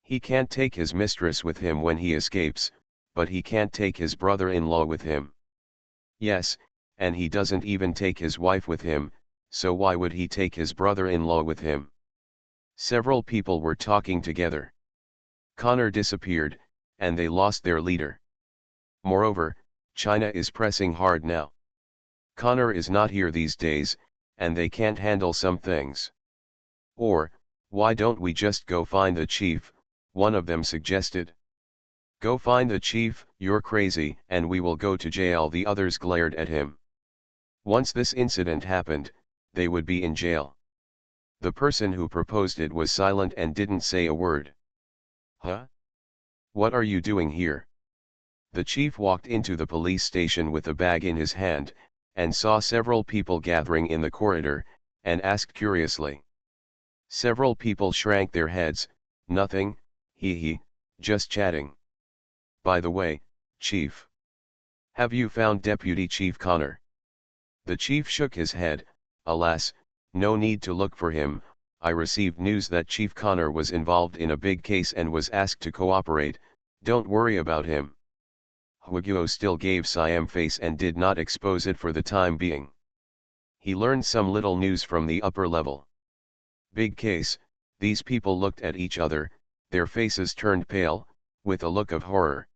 He can't take his mistress with him when he escapes, but he can't take his brother-in-law with him. Yes, and he doesn't even take his wife with him, so why would he take his brother-in-law with him? Several people were talking together. Connor disappeared, and they lost their leader. Moreover, China is pressing hard now. Connor is not here these days, and they can't handle some things. Or, why don't we just go find the chief, one of them suggested. Go find the chief, you're crazy, and we will go to jail, the others glared at him. Once this incident happened, they would be in jail. The person who proposed it was silent and didn't say a word. Huh? What are you doing here? The chief walked into the police station with a bag in his hand, and saw several people gathering in the corridor, and asked curiously. Several people shrank their heads. Nothing, just chatting. By the way, Chief. Have you found Deputy Chief Connor? The chief shook his head. Alas, no need to look for him. I received news that Chief Connor was involved in a big case and was asked to cooperate. Don't worry about him. Huiguo still gave Siam face and did not expose it for the time being. He learned some little news from the upper level. Big case. These people looked at each other, their faces turned pale, with a look of horror.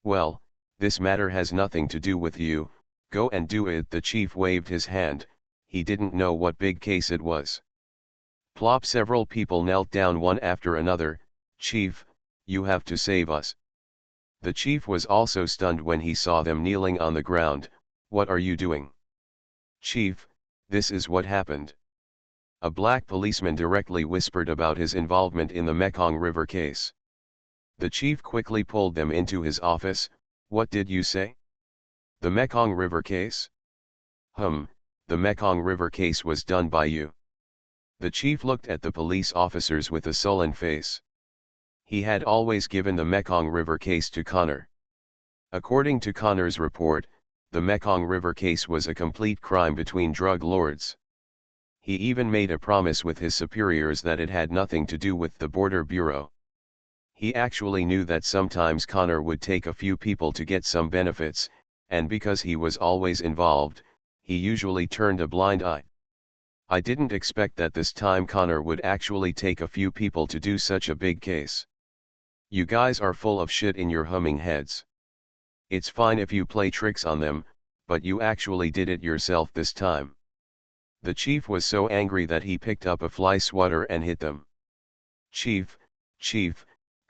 Well, this matter has nothing to do with you, go and do it. The chief waved his hand, he didn't know what big case it was. Plop, several people knelt down one after another. Chief, you have to save us. The chief was also stunned when he saw them kneeling on the ground. What are you doing? Chief, this is what happened. A black policeman directly whispered about his involvement in the Mekong River case. The chief quickly pulled them into his office. What did you say? The Mekong River case? The Mekong River case was done by you. The chief looked at the police officers with a sullen face. He had always given the Mekong River case to Connor. According to Connor's report, the Mekong River case was a complete crime between drug lords. He even made a promise with his superiors that it had nothing to do with the Border Bureau. He actually knew that sometimes Connor would take a few people to get some benefits, and because he was always involved, he usually turned a blind eye. I didn't expect that this time Connor would actually take a few people to do such a big case. You guys are full of shit in your humming heads. It's fine if you play tricks on them, but you actually did it yourself this time. The chief was so angry that he picked up a fly swatter and hit them. Chief,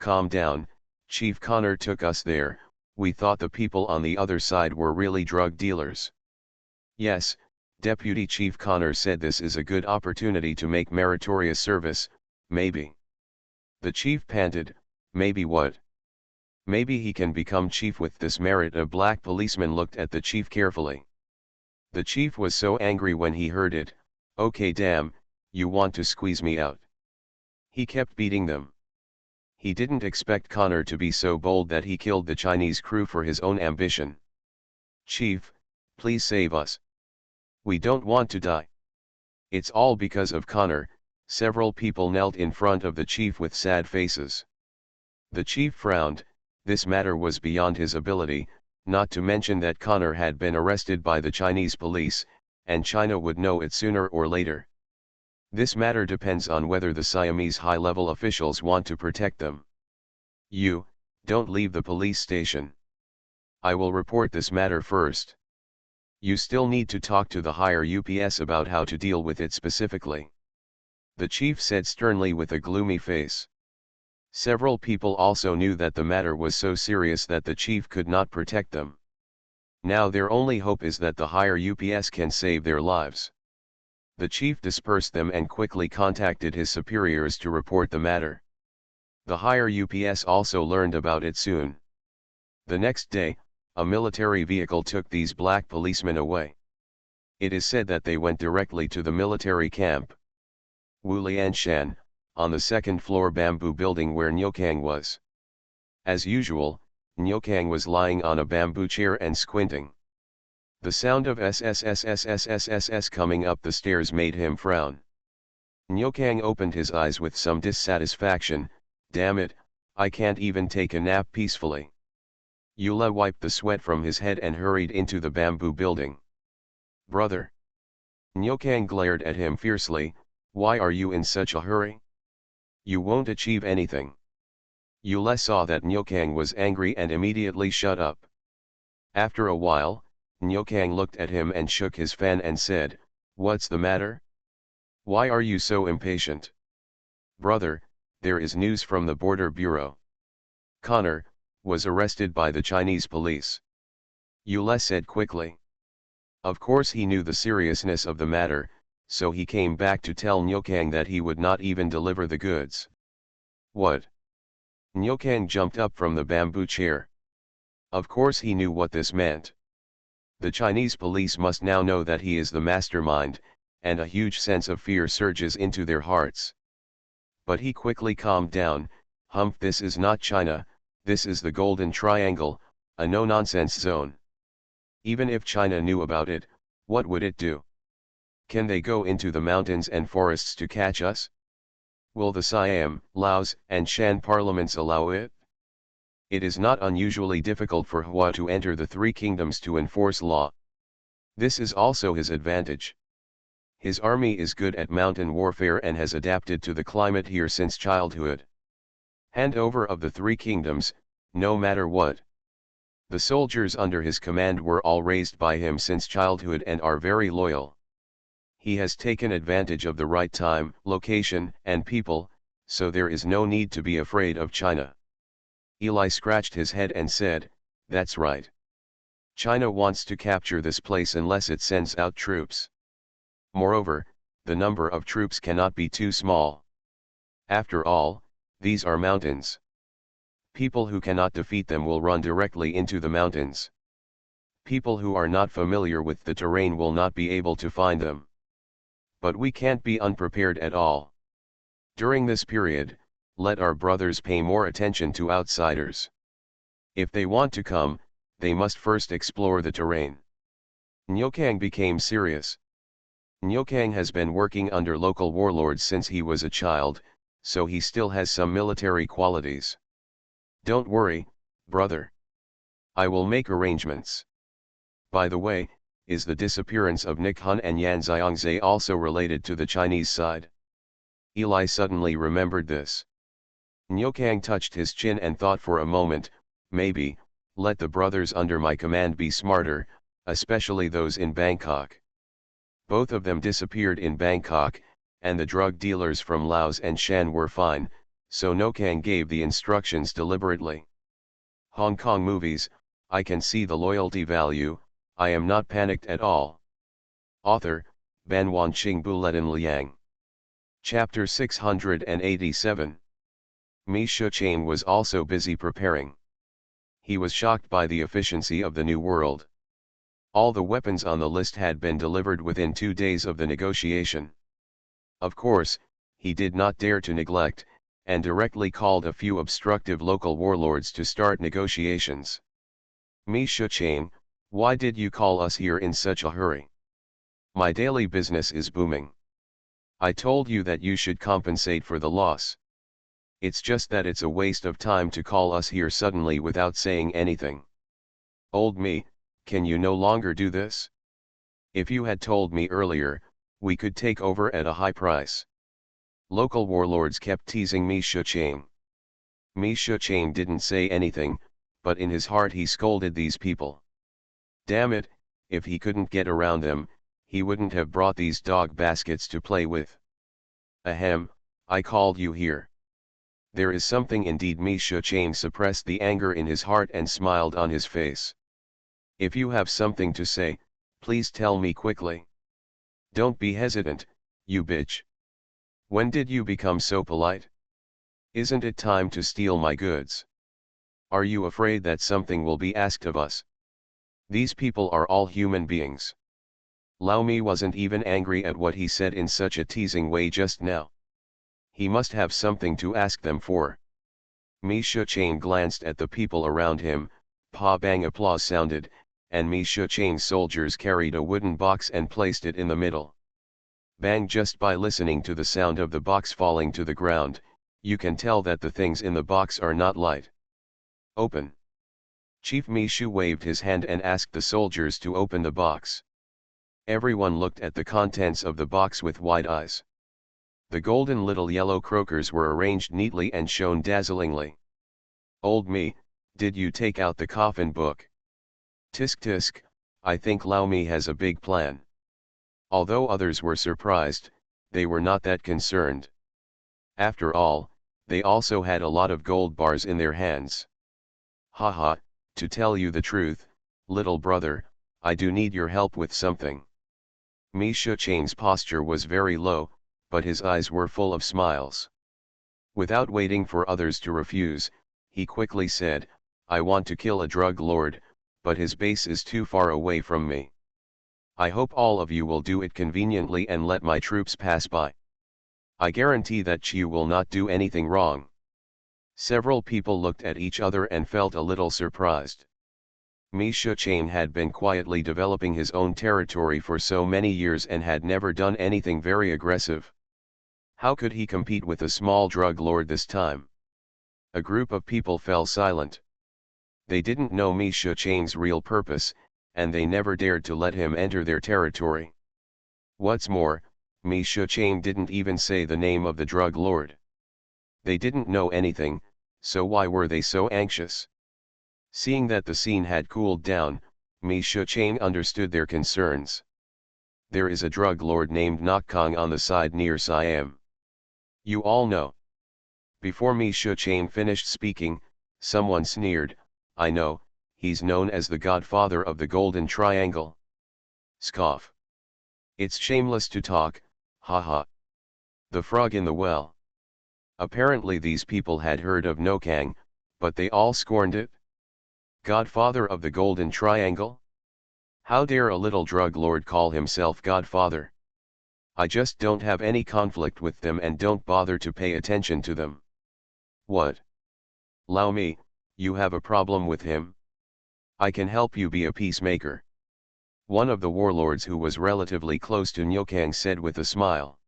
calm down. Chief Connor took us there. We thought the people on the other side were really drug dealers. Yes, Deputy Chief Connor said this is a good opportunity to make meritorious service, maybe. The chief panted, maybe what? Maybe he can become chief with this merit. A black policeman looked at the chief carefully. The chief was so angry when he heard it. Okay, damn, you want to squeeze me out. He kept beating them. He didn't expect Connor to be so bold that he killed the Chinese crew for his own ambition. Chief, please save us. We don't want to die. It's all because of Connor. Several people knelt in front of the chief with sad faces. The chief frowned. This matter was beyond his ability, not to mention that Connor had been arrested by the Chinese police, and China would know it sooner or later. This matter depends on whether the Siamese high-level officials want to protect them. You, don't leave the police station. I will report this matter first. You still need to talk to the higher UPS about how to deal with it specifically. The chief said sternly with a gloomy face. Several people also knew that the matter was so serious that the chief could not protect them. Now their only hope is that the higher UPS can save their lives. The chief dispersed them and quickly contacted his superiors to report the matter. The higher UPS also learned about it soon. The next day, a military vehicle took these black policemen away. It is said that they went directly to the military camp. Wulianshan, on the second-floor bamboo building where Nyokang was. As usual, Nyokang was lying on a bamboo chair and squinting. The sound of SSSSSSSS coming up the stairs made him frown. Nyokang opened his eyes with some dissatisfaction. Damn it, I can't even take a nap peacefully. Yule wiped the sweat from his head and hurried into the bamboo building. Brother. Nyokang glared at him fiercely, why are you in such a hurry? You won't achieve anything. Yule saw that Nyokang was angry and immediately shut up. After a while, Nyokang looked at him and shook his fan and said, what's the matter? Why are you so impatient? Brother, there is news from the Border Bureau. Connor was arrested by the Chinese police. Yule said quickly. Of course he knew the seriousness of the matter, so he came back to tell Nyokang that he would not even deliver the goods. What? Nyokang jumped up from the bamboo chair. Of course he knew what this meant. The Chinese police must now know that he is the mastermind, and a huge sense of fear surges into their hearts. But he quickly calmed down, humph, this is not China, this is the Golden Triangle, a no-nonsense zone. Even if China knew about it, what would it do? Can they go into the mountains and forests to catch us? Will the Siam, Laos, and Shan parliaments allow it? It is not unusually difficult for Hua to enter the three kingdoms to enforce law. This is also his advantage. His army is good at mountain warfare and has adapted to the climate here since childhood. Handover of the three kingdoms, no matter what. The soldiers under his command were all raised by him since childhood and are very loyal. He has taken advantage of the right time, location, and people, so there is no need to be afraid of China. Eli scratched his head and said, that's right. China wants to capture this place unless it sends out troops. Moreover, the number of troops cannot be too small. After all, these are mountains. People who cannot defeat them will run directly into the mountains. People who are not familiar with the terrain will not be able to find them. But we can't be unprepared at all. During this period, let our brothers pay more attention to outsiders. If they want to come, they must first explore the terrain. Nyokang became serious. Nyokang has been working under local warlords since he was a child, so he still has some military qualities. Don't worry, brother. I will make arrangements. By the way, is the disappearance of Nick Hun and Yan Xiangzhe also related to the Chinese side? Eli suddenly remembered this. Nyokang touched his chin and thought for a moment, maybe, let the brothers under my command be smarter, especially those in Bangkok. Both of them disappeared in Bangkok, and the drug dealers from Laos and Shan were fine, so Nyokang gave the instructions deliberately. Hong Kong movies, I can see the loyalty value, I am not panicked at all. Author, Ban Wanqing Buletin Liang. Chapter 687. Mi Shuqian was also busy preparing. He was shocked by the efficiency of the new world. All the weapons on the list had been delivered within 2 days of the negotiation. Of course, he did not dare to neglect, and directly called a few obstructive local warlords to start negotiations. Mi Shuqian, why did you call us here in such a hurry? My daily business is booming. I told you that you should compensate for the loss. It's just that it's a waste of time to call us here suddenly without saying anything. Old me, can you no longer do this? If you had told me earlier, we could take over at a high price. Local warlords kept teasing Mi Shuqian. Mi Shuqian didn't say anything, but in his heart he scolded these people. Damn it, if he couldn't get around them, he wouldn't have brought these dog baskets to play with. Ahem, I called you here. There is something indeed. Mi Shuqian suppressed the anger in his heart and smiled on his face. If you have something to say, please tell me quickly. Don't be hesitant, you bitch. When did you become so polite? Isn't it time to steal my goods? Are you afraid that something will be asked of us? These people are all human beings. Lao Mi wasn't even angry at what he said in such a teasing way just now. He must have something to ask them for. Mi Shuqian glanced at the people around him, pa bang applause sounded, and Mi Shuqian's soldiers carried a wooden box and placed it in the middle. Bang! Just by listening to the sound of the box falling to the ground, you can tell that the things in the box are not light. Open. Chief Mishu waved his hand and asked the soldiers to open the box. Everyone looked at the contents of the box with wide eyes. The golden little yellow croakers were arranged neatly and shone dazzlingly. Old me, did you take out the coffin book? Tisk tisk, I think Lao Mi has a big plan. Although others were surprised, they were not that concerned. After all, they also had a lot of gold bars in their hands. Haha, to tell you the truth, little brother, I do need your help with something. Mi Shucheng's posture was very low, but his eyes were full of smiles. Without waiting for others to refuse, he quickly said, I want to kill a drug lord, but his base is too far away from me. I hope all of you will do it conveniently and let my troops pass by. I guarantee that Chiu will not do anything wrong. Several people looked at each other and felt a little surprised. Mi Shucheng had been quietly developing his own territory for so many years and had never done anything very aggressive. How could he compete with a small drug lord this time? A group of people fell silent. They didn't know Mi Shucheng's real purpose, and they never dared to let him enter their territory. What's more, Mi Shucheng didn't even say the name of the drug lord. They didn't know anything, so why were they so anxious? Seeing that the scene had cooled down, Mi Shucheng understood their concerns. There is a drug lord named Nokkong on the side near Siam. You all know. Before Mi Shucheng finished speaking, someone sneered, I know, he's known as the godfather of the Golden Triangle. Scoff. It's shameless to talk, haha. The frog in the well. Apparently these people had heard of Nokkong, but they all scorned it. Godfather of the Golden Triangle? How dare a little drug lord call himself godfather? I just don't have any conflict with them and don't bother to pay attention to them. What? Lao Mi, you have a problem with him? I can help you be a peacemaker. One of the warlords who was relatively close to Nokkong said with a smile.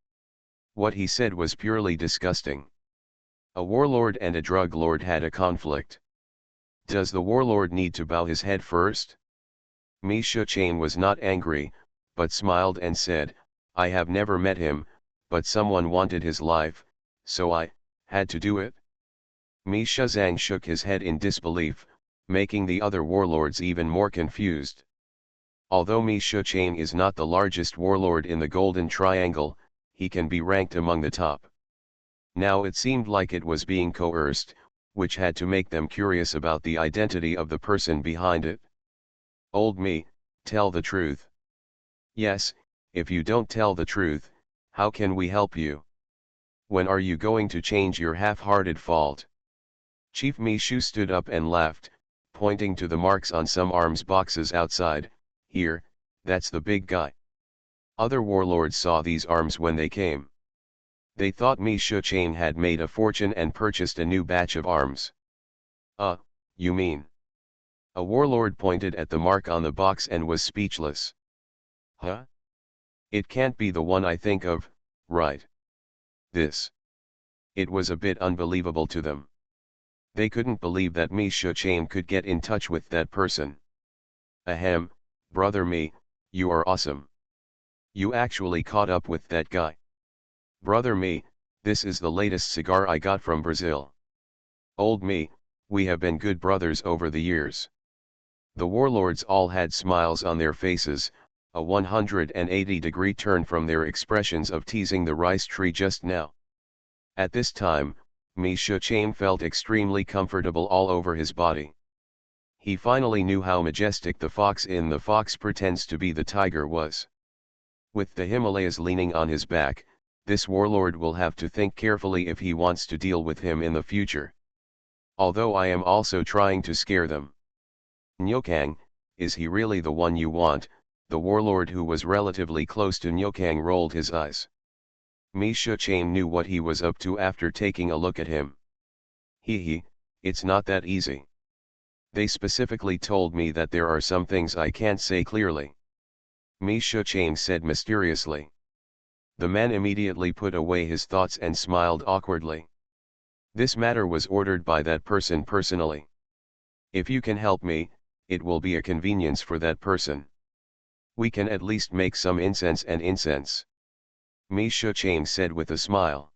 What he said was purely disgusting. A warlord and a drug lord had a conflict. Does the warlord need to bow his head first? Mi Shucheng was not angry, but smiled and said, I have never met him, but someone wanted his life, so I had to do it. Mi Shuzang shook his head in disbelief, making the other warlords even more confused. Although Mi Shucheng is not the largest warlord in the Golden Triangle, he can be ranked among the top. Now it seemed like it was being coerced, which had to make them curious about the identity of the person behind it. Old me, tell the truth. Yes, if you don't tell the truth, how can we help you? When are you going to change your half-hearted fault? Chief Mishu stood up and laughed, pointing to the marks on some arms boxes outside. Here, that's the big guy. Other warlords saw these arms when they came. They thought Mi Shucheng had made a fortune and purchased a new batch of arms. You mean? A warlord pointed at the mark on the box and was speechless. Huh? It can't be the one I think of, right? This. It was a bit unbelievable to them. They couldn't believe that Mi Shucheng could get in touch with that person. Ahem, brother Mi, you are awesome. You actually caught up with that guy. Brother Mi, this is the latest cigar I got from Brazil. Old me, we have been good brothers over the years. The warlords all had smiles on their faces, a 180-degree turn from their expressions of teasing the rice tree just now. At this time, Mi Shucheng felt extremely comfortable all over his body. He finally knew how majestic the fox in The Fox Pretends to Be the Tiger was. With the Himalayas leaning on his back, this warlord will have to think carefully if he wants to deal with him in the future. Although I am also trying to scare them. Nokkong, is he really the one you want? The warlord who was relatively close to Nokkong rolled his eyes. Mi Shucheng knew what he was up to after taking a look at him. It's not that easy. They specifically told me that there are some things I can't say clearly. Mi Shucheng said mysteriously. The man immediately put away his thoughts and smiled awkwardly. This matter was ordered by that person personally. If you can help me, it will be a convenience for that person. We can at least make some incense and incense. Mi Shucheng said with a smile.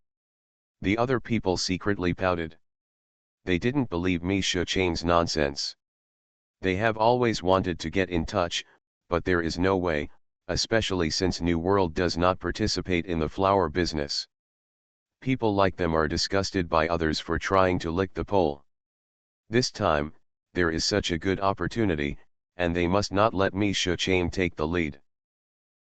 The other people secretly pouted. They didn't believe Mi Shucheng's nonsense. They have always wanted to get in touch, but there is no way, especially since New World does not participate in the flower business. People like them are disgusted by others for trying to lick the pole. This time, there is such a good opportunity, and they must not let Mi Shucheng take the lead.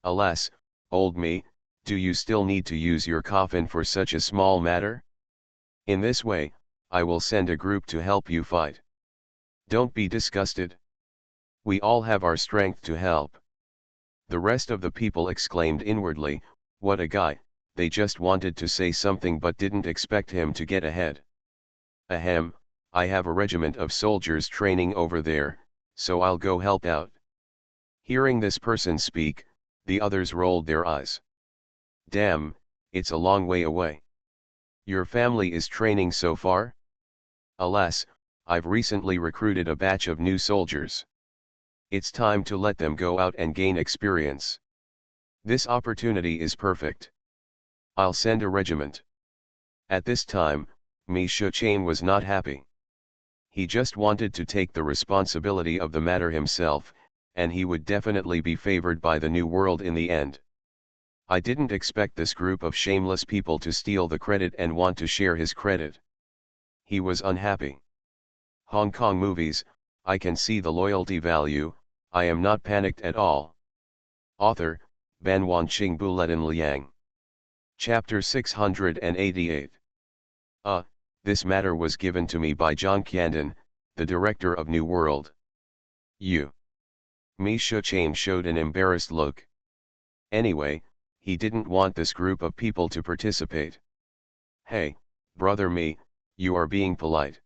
Alas, old me, do you still need to use your coffin for such a small matter? In this way, I will send a group to help you fight. Don't be disgusted. We all have our strength to help. The rest of the people exclaimed inwardly, what a guy, they just wanted to say something but didn't expect him to get ahead. Ahem, I have a regiment of soldiers training over there, so I'll go help out. Hearing this person speak, the others rolled their eyes. Damn, it's a long way away. Your family is training so far? Alas, I've recently recruited a batch of new soldiers. It's time to let them go out and gain experience. This opportunity is perfect. I'll send a regiment. At this time, Mi Shucheng was not happy. He just wanted to take the responsibility of the matter himself, and he would definitely be favored by the New World in the end. I didn't expect this group of shameless people to steal the credit and want to share his credit. He was unhappy. Hong Kong movies, I can see the loyalty value, I am not panicked at all. Author, Ban Wanqing Buletin Liang. Chapter 688. This matter was given to me by Zhang Qiandan, the director of New World. You. Mi Shucheng showed an embarrassed look. Anyway, he didn't want this group of people to participate. Hey, brother Mi, you are being polite.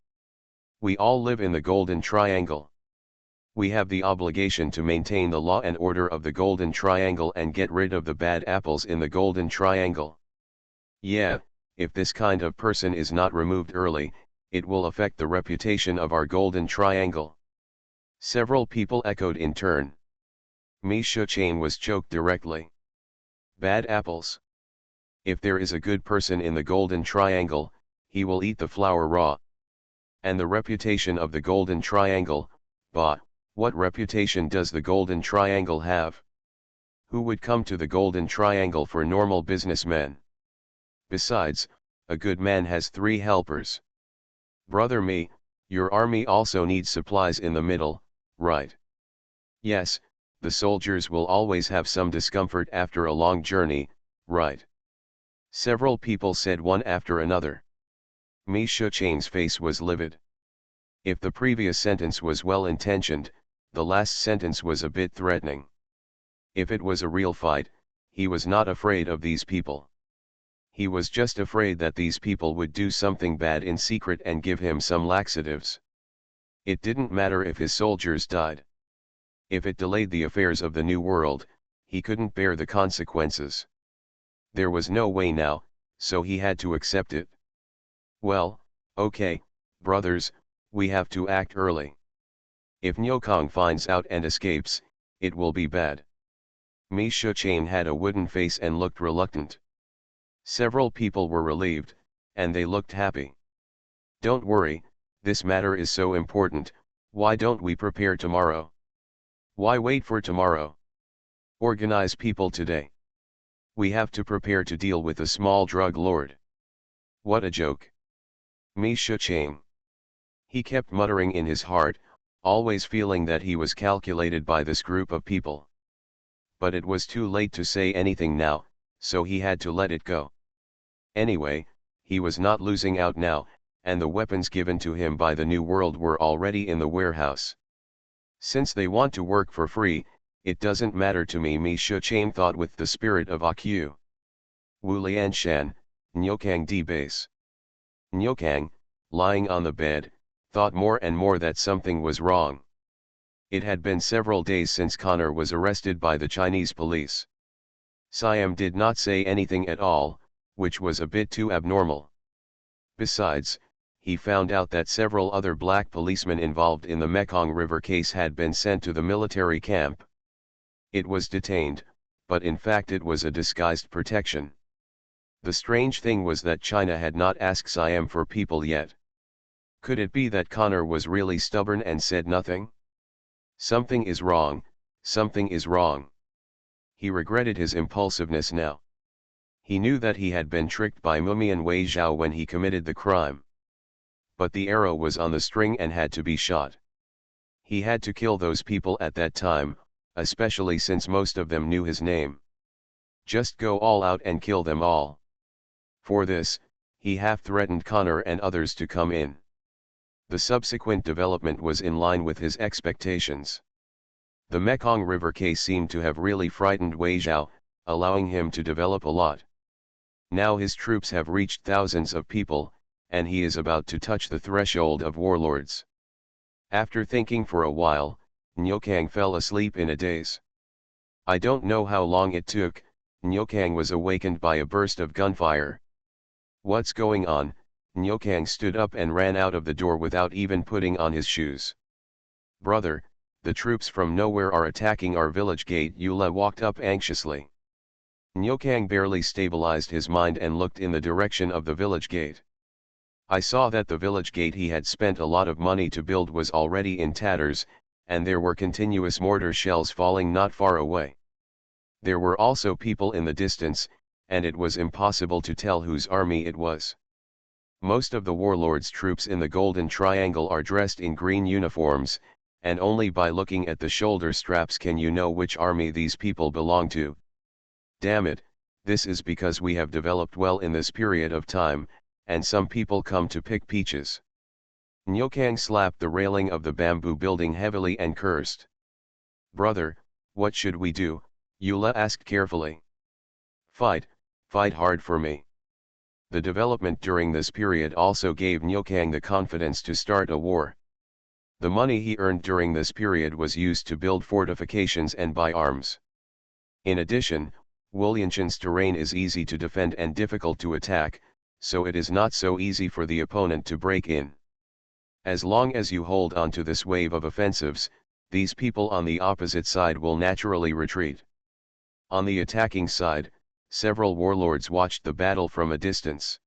We all live in the Golden Triangle. We have the obligation to maintain the law and order of the Golden Triangle and get rid of the bad apples in the Golden Triangle. Yeah, if this kind of person is not removed early, it will affect the reputation of our Golden Triangle. Several people echoed in turn. Mi Shucheng was choked directly. Bad apples. If there is a good person in the Golden Triangle, he will eat the flower raw. And the reputation of the Golden Triangle, bah, what reputation does the Golden Triangle have? Who would come to the Golden Triangle for normal businessmen? Besides, a good man has 3 helpers. Brother Mi, your army also needs supplies in the middle, right? Yes, the soldiers will always have some discomfort after a long journey, right? Several people said one after another. Mi Shucheng's face was livid. If the previous sentence was well-intentioned, the last sentence was a bit threatening. If it was a real fight, he was not afraid of these people. He was just afraid that these people would do something bad in secret and give him some laxatives. It didn't matter if his soldiers died. If it delayed the affairs of the New World, he couldn't bear the consequences. There was no way now, so he had to accept it. Well, okay, brothers, we have to act early. If Nyokong finds out and escapes, it will be bad. Mi Shucheng had a wooden face and looked reluctant. Several people were relieved, and they looked happy. Don't worry, this matter is so important, why don't we prepare tomorrow? Why wait for tomorrow? Organize people today. We have to prepare to deal with a small drug lord. What a joke. Mi Shucheng. He kept muttering in his heart, always feeling that he was calculated by this group of people. But it was too late to say anything now, so he had to let it go. Anyway, he was not losing out now, and the weapons given to him by the New World were already in the warehouse. Since they want to work for free, it doesn't matter to me, Mi Shucheng thought with the spirit of Aku. Wu Lianshan, Nyokang di base. Nyokang, lying on the bed, thought more and more that something was wrong. It had been several days since Connor was arrested by the Chinese police. Siam did not say anything at all, which was a bit too abnormal. Besides, he found out that several other black policemen involved in the Mekong River case had been sent to the military camp. It was detained, but in fact it was a disguised protection. The strange thing was that China had not asked Siam for people yet. Could it be that Connor was really stubborn and said nothing? Something is wrong, something is wrong. He regretted his impulsiveness now. He knew that he had been tricked by Mummy and Wei Zhao when he committed the crime. But the arrow was on the string and had to be shot. He had to kill those people at that time, especially since most of them knew his name. Just go all out and kill them all. For this, he half-threatened Connor and others to come in. The subsequent development was in line with his expectations. The Mekong River case seemed to have really frightened Wei Zhao, allowing him to develop a lot. Now his troops have reached thousands of people, and he is about to touch the threshold of warlords. After thinking for a while, Nyokang fell asleep in a daze. I don't know how long it took. Nyokang was awakened by a burst of gunfire. What's going on? Nyokang stood up and ran out of the door without even putting on his shoes. Brother, the troops from nowhere are attacking our village gate. Yula walked up anxiously. Nyokang barely stabilized his mind and looked in the direction of the village gate. I saw that the village gate he had spent a lot of money to build was already in tatters, and there were continuous mortar shells falling not far away. There were also people in the distance, and it was impossible to tell whose army it was. Most of the warlords' troops in the Golden Triangle are dressed in green uniforms, and only by looking at the shoulder straps can you know which army these people belong to. Damn it, this is because we have developed well in this period of time, and some people come to pick peaches. Nyokang slapped the railing of the bamboo building heavily and cursed. Brother, what should we do? Yula asked carefully. Fight hard for me. The development during this period also gave Nyokang the confidence to start a war. The money he earned during this period was used to build fortifications and buy arms. In addition, Wulyanshan's terrain is easy to defend and difficult to attack, so it is not so easy for the opponent to break in. As long as you hold on to this wave of offensives, these people on the opposite side will naturally retreat. On the attacking side, several warlords watched the battle from a distance.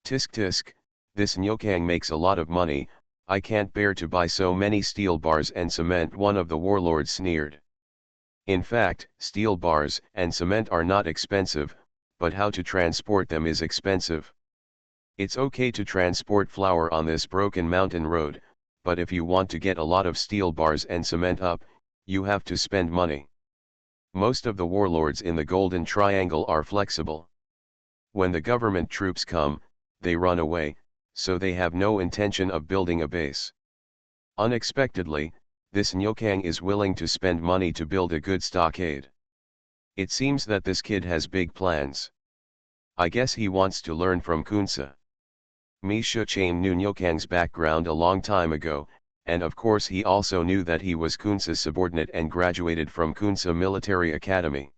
Tisk tisk, this Nyokang makes a lot of money. I can't bear to buy so many steel bars and cement, one of the warlords sneered. In fact, steel bars and cement are not expensive, but how to transport them is expensive. It's okay to transport flour on this broken mountain road, but if you want to get a lot of steel bars and cement up, you have to spend money. Most of the warlords in the Golden Triangle are flexible. When the government troops come, they run away, so they have no intention of building a base. Unexpectedly, this Nyokang is willing to spend money to build a good stockade. It seems that this kid has big plans. I guess he wants to learn from Kunsa. Mi Shuchaim knew Nyokang's background a long time ago, and of course he also knew that he was Kunsa's subordinate and graduated from Kunsa Military Academy.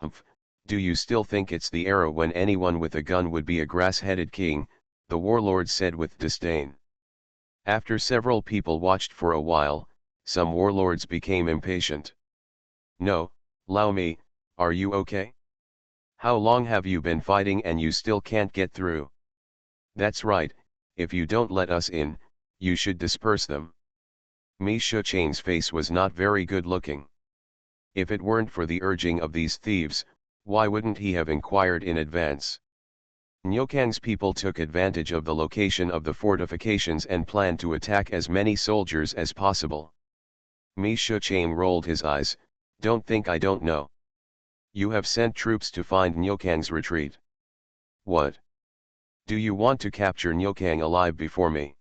Humph, do you still think it's the era when anyone with a gun would be a grass-headed king? The warlord said with disdain. After several people watched for a while, some warlords became impatient. No, Lao Mi, are you okay? How long have you been fighting and you still can't get through? That's right, if you don't let us in, you should disperse them. Mi Shuchain's face was not very good looking. If it weren't for the urging of these thieves, why wouldn't he have inquired in advance? Nyokang's people took advantage of the location of the fortifications and planned to attack as many soldiers as possible. Mi Shuchain rolled his eyes. Don't think I don't know. You have sent troops to find Nyokang's retreat. What? Do you want to capture Nyokang alive before me?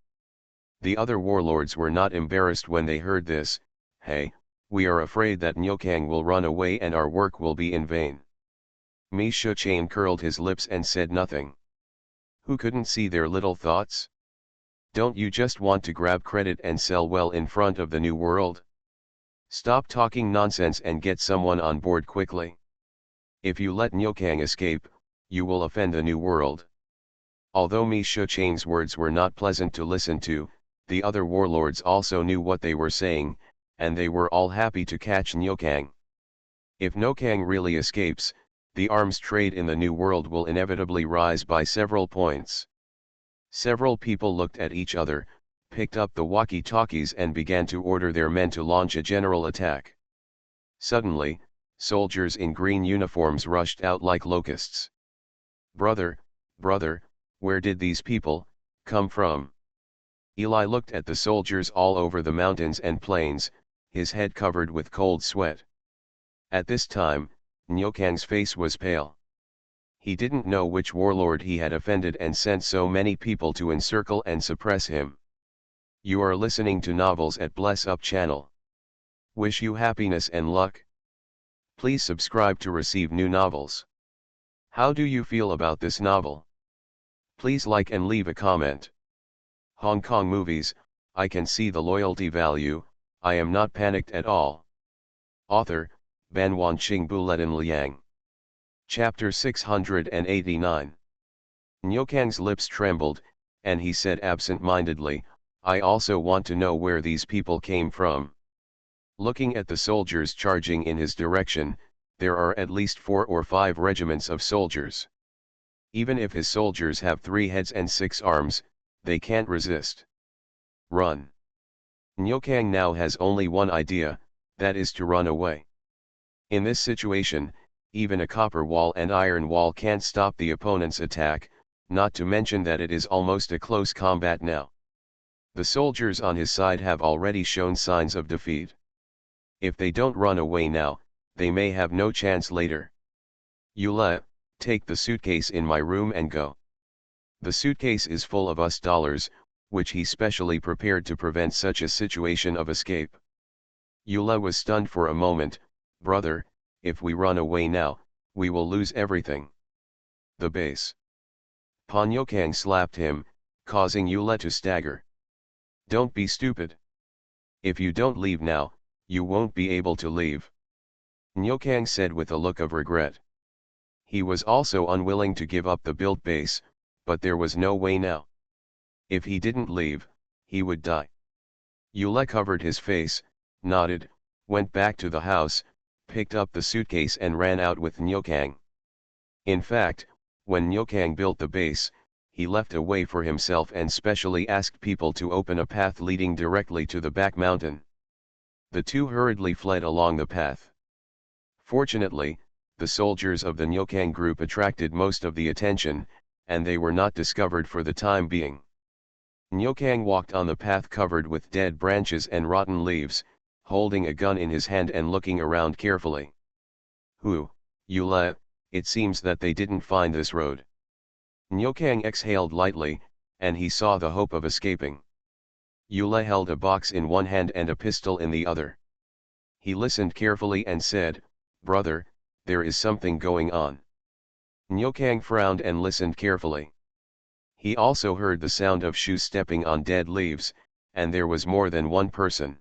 The other warlords were not embarrassed when they heard this. Hey, we are afraid that Nyokang will run away and our work will be in vain. Mi Shuchain curled his lips and said nothing. Who couldn't see their little thoughts? Don't you just want to grab credit and sell well in front of the new world? Stop talking nonsense and get someone on board quickly. If you let Nyokang escape, you will offend the new world. Although Mi Shuchang's words were not pleasant to listen to, the other warlords also knew what they were saying, and they were all happy to catch Nyokang. If Nyokang really escapes, the arms trade in the New World will inevitably rise by several points. Several people looked at each other, picked up the walkie-talkies and began to order their men to launch a general attack. Suddenly, soldiers in green uniforms rushed out like locusts. "Brother, brother, where did these people come from?" Eli looked at the soldiers all over the mountains and plains, his head covered with cold sweat. At this time, Nyokang's face was pale. He didn't know which warlord he had offended and sent so many people to encircle and suppress him. You are listening to Novels at Bless Up channel. Wish you happiness and luck. Please subscribe to receive new novels. How do you feel about this novel? Please like and leave a comment. Hong Kong movies, I can see the loyalty value, I am not panicked at all. Author, Ban Wanqing Buletin Liang. Chapter 689. Nyokang's lips trembled, and he said absent-mindedly, I also want to know where these people came from. Looking at the soldiers charging in his direction, there are at least 4 or 5 regiments of soldiers. Even if his soldiers have 3 heads and 6 arms, they can't resist. Run. Nyokang now has only one idea, that is to run away. In this situation, even a copper wall and iron wall can't stop the opponent's attack, not to mention that it is almost a close combat now. The soldiers on his side have already shown signs of defeat. If they don't run away now, they may have no chance later. Yule, take the suitcase in my room and go. The suitcase is full of US dollars, which he specially prepared to prevent such a situation of escape. Yule was stunned for a moment. Brother, if we run away now, we will lose everything. The base. Pa Nyokang slapped him, causing Yule to stagger. Don't be stupid. If you don't leave now, you won't be able to leave. Nyokang said with a look of regret. He was also unwilling to give up the built base, but there was no way now. If he didn't leave, he would die. Yule covered his face, nodded, went back to the house, picked up the suitcase and ran out with Nyokang. In fact, when Nyokang built the base, he left a way for himself and specially asked people to open a path leading directly to the back mountain. The two hurriedly fled along the path. Fortunately, the soldiers of the Nyokang group attracted most of the attention, and they were not discovered for the time being. Nyokang walked on the path covered with dead branches and rotten leaves, holding a gun in his hand and looking around carefully. Yule, it seems that they didn't find this road. Nyokang exhaled lightly, and he saw the hope of escaping. Yule held a box in one hand and a pistol in the other. He listened carefully and said, Brother, there is something going on. Nyokang frowned and listened carefully. He also heard the sound of shoes stepping on dead leaves, and there was more than one person.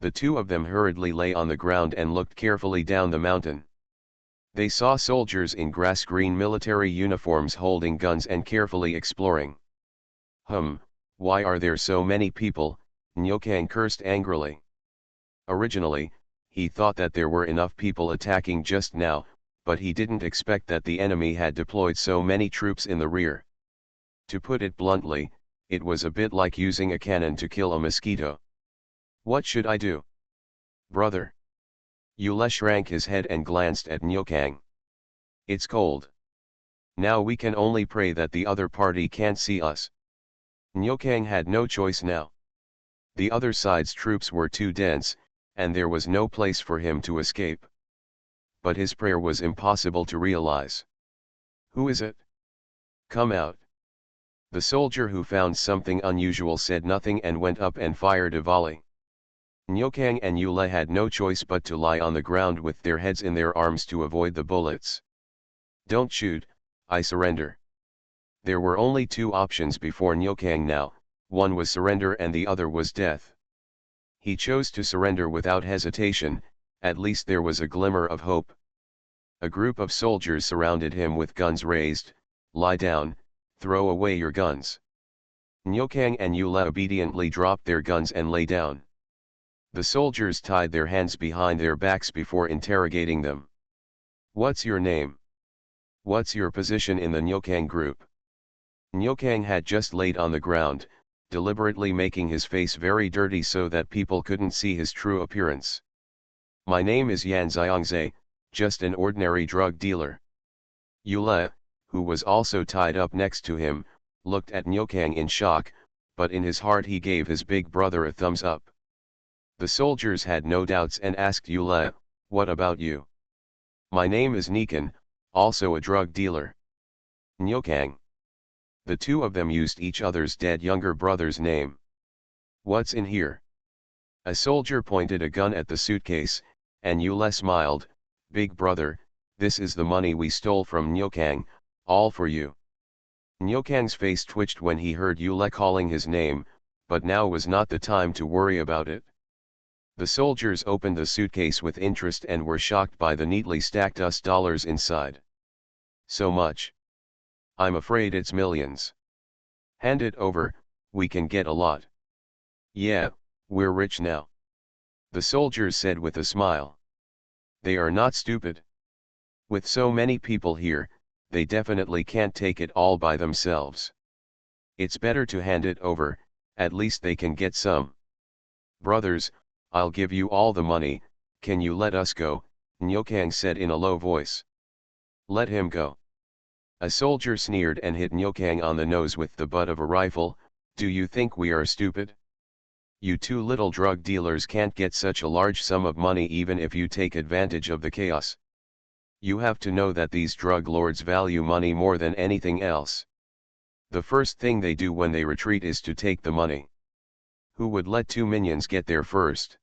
The two of them hurriedly lay on the ground and looked carefully down the mountain. They saw soldiers in grass-green military uniforms holding guns and carefully exploring. Why are there so many people? Nyokang cursed angrily. Originally, he thought that there were enough people attacking just now, but he didn't expect that the enemy had deployed so many troops in the rear. To put it bluntly, it was a bit like using a cannon to kill a mosquito. What should I do? Brother. Yule shrank his head and glanced at Nyokang. It's cold. Now we can only pray that the other party can't see us. Nyokang had no choice now. The other side's troops were too dense, and there was no place for him to escape. But his prayer was impossible to realize. Who is it? Come out. The soldier who found something unusual said nothing and went up and fired a volley. Nyokang and Yule had no choice but to lie on the ground with their heads in their arms to avoid the bullets. Don't shoot, I surrender. There were only 2 options before Nyokang now, one was surrender and the other was death. He chose to surrender without hesitation, at least there was a glimmer of hope. A group of soldiers surrounded him with guns raised. Lie down, Throw away your guns. Nyokang and Yula obediently dropped their guns and lay down. The soldiers tied their hands behind their backs before interrogating them. What's your name? What's your position in the Nyokang group? Nyokang had just laid on the ground, deliberately making his face very dirty so that people couldn't see his true appearance. My name is Yan Xiangze, just an ordinary drug dealer. Yule, who was also tied up next to him, looked at Nyokang in shock, but in his heart he gave his big brother a thumbs up. The soldiers had no doubts and asked Yule, what about you? My name is Nikan, also a drug dealer. Nyokang. The two of them used each other's dead younger brother's name. What's in here? A soldier pointed a gun at the suitcase, and Yule smiled, Big brother, this is the money we stole from Nyokang, all for you. Nyokang's face twitched when he heard Yule calling his name, but now was not the time to worry about it. The soldiers opened the suitcase with interest and were shocked by the neatly stacked US dollars inside. So much. I'm afraid it's millions. Hand it over, we can get a lot. Yeah, we're rich now. The soldiers said with a smile. They are not stupid. With so many people here, they definitely can't take it all by themselves. It's better to hand it over, at least they can get some. Brothers, I'll give you all the money, can you let us go? Nyokang said in a low voice. Let him go. A soldier sneered and hit Nyokang on the nose with the butt of a rifle. Do you think we are stupid? You two little drug dealers can't get such a large sum of money even if you take advantage of the chaos. You have to know that these drug lords value money more than anything else. The first thing they do when they retreat is to take the money. Who would let two minions get there first?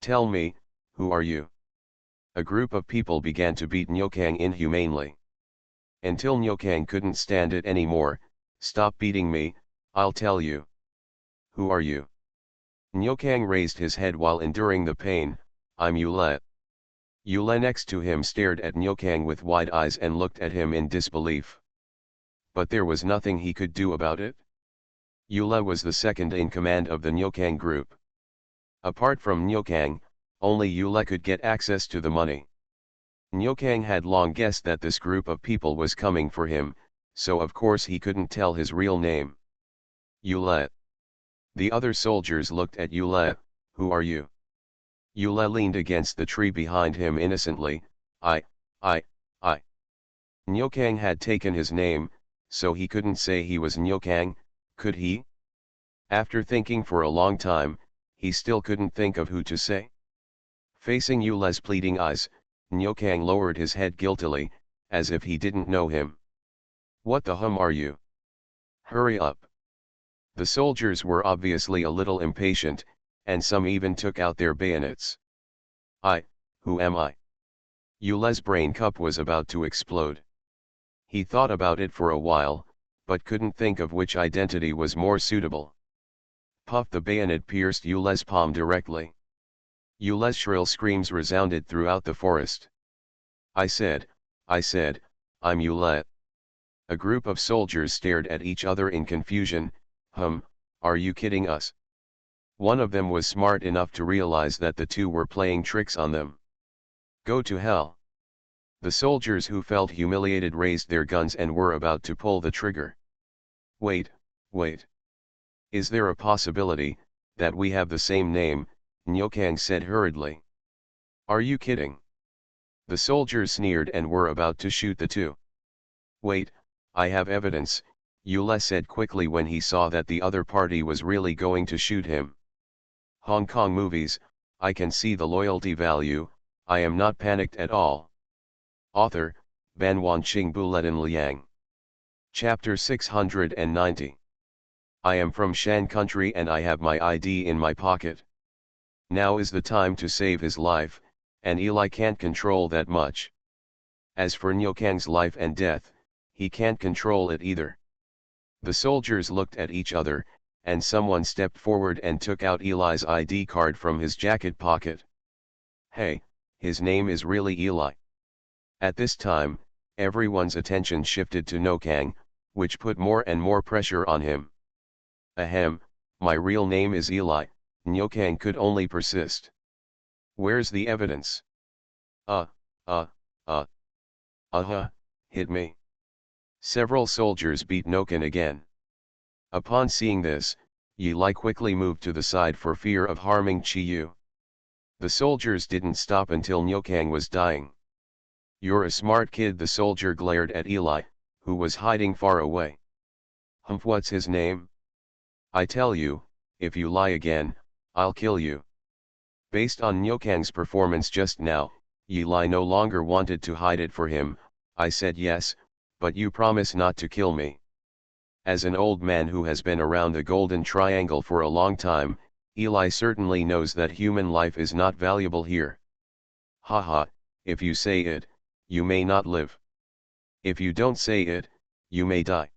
Tell me, who are you? A group of people began to beat Nyokang inhumanely. Until Nyokang couldn't stand it anymore. Stop beating me, I'll tell you. Who are you? Nyokang raised his head while enduring the pain. I'm Yule. Yule next to him stared at Nyokang with wide eyes and looked at him in disbelief. But there was nothing he could do about it. Yule was the second in command of the Nyokang group. Apart from Nyokang, only Yule could get access to the money. Nyokang had long guessed that this group of people was coming for him, so of course he couldn't tell his real name. Yule. The other soldiers looked at Yule. Who are you? Yule leaned against the tree behind him innocently. I. Nyokang had taken his name, so he couldn't say he was Nyokang, could he? After thinking for a long time, he still couldn't think of who to say. Facing Yule's pleading eyes, Nyokang lowered his head guiltily, as if he didn't know him. What the hum are you? Hurry up. The soldiers were obviously a little impatient, and some even took out their bayonets. Who am I? Yule's brain cup was about to explode. He thought about it for a while, but couldn't think of which identity was more suitable. Puff! The bayonet pierced Yule's palm directly. Yule's shrill screams resounded throughout the forest. I said, I'm Yule. A group of soldiers stared at each other in confusion. Are you kidding us? One of them was smart enough to realize that the two were playing tricks on them. Go to hell. The soldiers who felt humiliated raised their guns and were about to pull the trigger. Wait. Is there a possibility that we have the same name? Nyokang said hurriedly. Are you kidding? The soldiers sneered and were about to shoot the two. Wait, I have evidence, Yule said quickly when he saw that the other party was really going to shoot him. Hong Kong movies, I can see the loyalty value, I am not panicked at all. Author, Ban Wanqing Buletin Liang. Chapter 690. I am from Shan country and I have my ID in my pocket. Now is the time to save his life, and Eli can't control that much. As for Nyokang's life and death, he can't control it either. The soldiers looked at each other, and someone stepped forward and took out Eli's ID card from his jacket pocket. Hey, his name is really Eli. At this time, everyone's attention shifted to Nyokang, which put more and more pressure on him. Ahem, my real name is Eli, Nyokang could only persist. Where's the evidence? Uh, uh, uh. Hit me. Several soldiers beat Nokan again. Upon seeing this, Eli quickly moved to the side for fear of harming Chiyu. The soldiers didn't stop until Nyokang was dying. You're a smart kid, the soldier glared at Eli, who was hiding far away. Humph, what's his name? I tell you, if you lie again, I'll kill you. Based on Nyokang's performance just now, Eli no longer wanted to hide it for him. I said yes, but you promise not to kill me. As an old man who has been around the Golden Triangle for a long time, Eli certainly knows that human life is not valuable here. Haha, if you say it, you may not live. If you don't say it, you may die.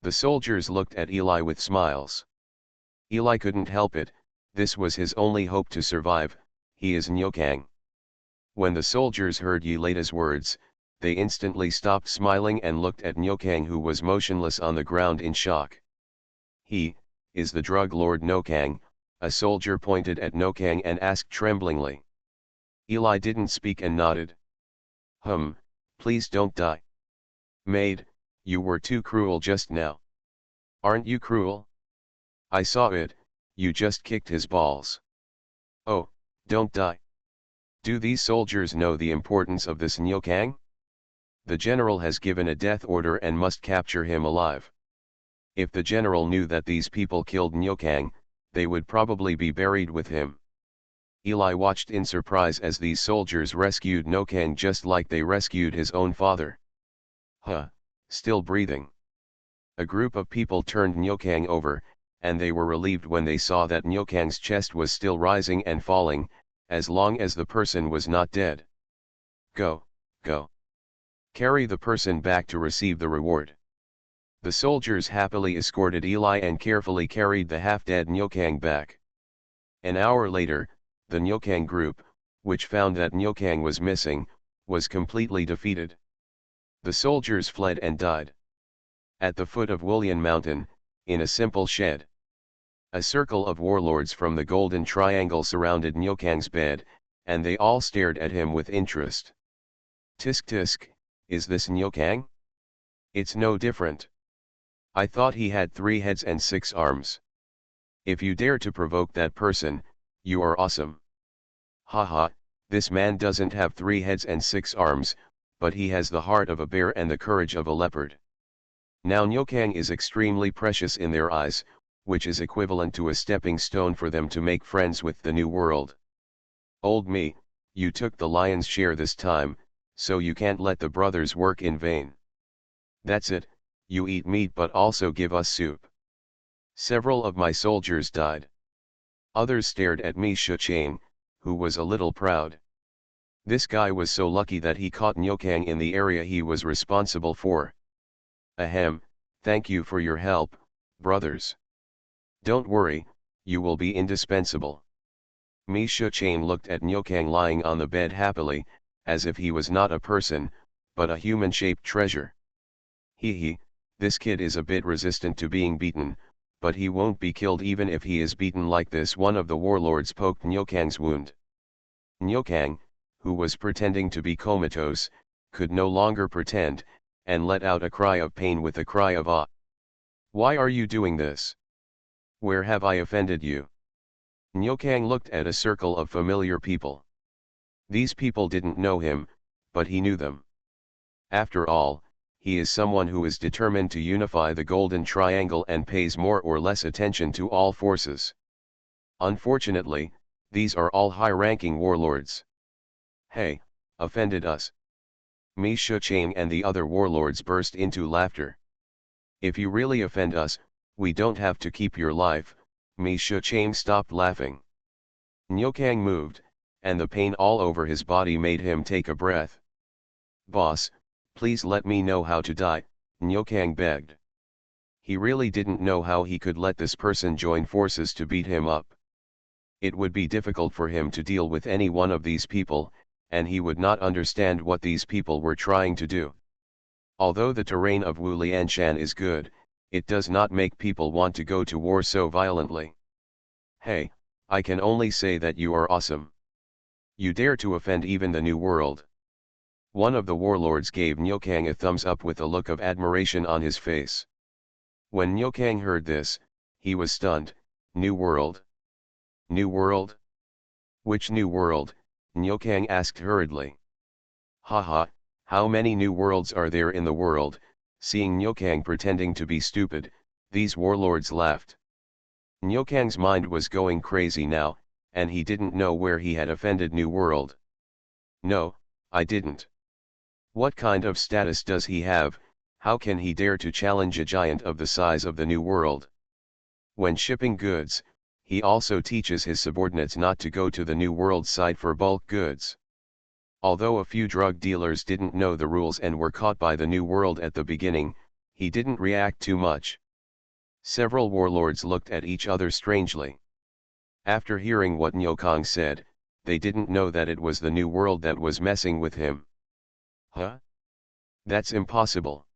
The soldiers looked at Eli with smiles. Eli couldn't help it, this was his only hope to survive. He is Nyokang. When the soldiers heard Yeleda's words, they instantly stopped smiling and looked at Nyokang, who was motionless on the ground in shock. He is the drug lord Nyokang, a soldier pointed at Nyokang and asked tremblingly. Eli didn't speak and nodded. Please don't die. Maid, you were too cruel just now. Aren't you cruel? I saw it, you just kicked his balls. Oh, don't die. Do these soldiers know the importance of this Nyokang? The general has given a death order and must capture him alive. If the general knew that these people killed Nyokang, they would probably be buried with him. Eli watched in surprise as these soldiers rescued Nyokang just like they rescued his own father. Still breathing. A group of people turned Nyokang over, and they were relieved when they saw that Nyokang's chest was still rising and falling, as long as the person was not dead. Go. Carry the person back to receive the reward. The soldiers happily escorted Eli and carefully carried the half-dead Nyokang back. An hour later, the Nyokang group, which found that Nyokang was missing, was completely defeated. The soldiers fled and died. At the foot of Wullian Mountain, in a simple shed, a circle of warlords from the Golden Triangle surrounded Nyokang's bed, and they all stared at him with interest. Tisk, is this Nyokang? It's no different. I thought he had 3 heads and 6 arms. If you dare to provoke that person, you are awesome. Haha, this man doesn't have 3 heads and 6 arms, but he has the heart of a bear and the courage of a leopard. Now Nyokang is extremely precious in their eyes, which is equivalent to a stepping stone for them to make friends with the new world. Old me, you took the lion's share this time, so you can't let the brothers work in vain. That's it, you eat meat but also give us soup. Several of my soldiers died. Others stared at me Shuchain, who was a little proud. This guy was so lucky that he caught Nyokang in the area he was responsible for. Ahem, thank you for your help, brothers. Don't worry, you will be indispensable. Mi Shuchain looked at Nyokang lying on the bed happily, as if he was not a person, but a human-shaped treasure. This kid is a bit resistant to being beaten, but he won't be killed even if he is beaten like this. One of the warlords poked Nyokang's wound. Nyokang, who was pretending to be comatose, could no longer pretend, and let out a cry of pain with a cry of ah. Why are you doing this? Where have I offended you? Nyokang looked at a circle of familiar people. These people didn't know him, but he knew them. After all, he is someone who is determined to unify the Golden Triangle and pays more or less attention to all forces. Unfortunately, these are all high-ranking warlords. Hey, offended us. Mi Shuchain and the other warlords burst into laughter. If you really offend us, we don't have to keep your life. Mi Shuchain stopped laughing. Nyokang moved, and the pain all over his body made him take a breath. Boss, please let me know how to die, Nyokang begged. He really didn't know how he could let this person join forces to beat him up. It would be difficult for him to deal with any one of these people, and he would not understand what these people were trying to do. Although the terrain of Wu Lianshan is good, it does not make people want to go to war so violently. Hey, I can only say that you are awesome. You dare to offend even the New World. One of the warlords gave Nyokang a thumbs up with a look of admiration on his face. When Nyokang heard this, he was stunned. New World? New World? Which New World? Nyokang asked hurriedly. Haha, how many new worlds are there in the world? Seeing Nyokang pretending to be stupid, these warlords laughed. Nyokang's mind was going crazy now, and he didn't know where he had offended New World. No, I didn't. What kind of status does he have? How can he dare to challenge a giant of the size of the New World? When shipping goods, he also teaches his subordinates not to go to the New World site for bulk goods. Although a few drug dealers didn't know the rules and were caught by the New World at the beginning, he didn't react too much. Several warlords looked at each other strangely. After hearing what Nyokang said, they didn't know that it was the New World that was messing with him. Huh? That's impossible.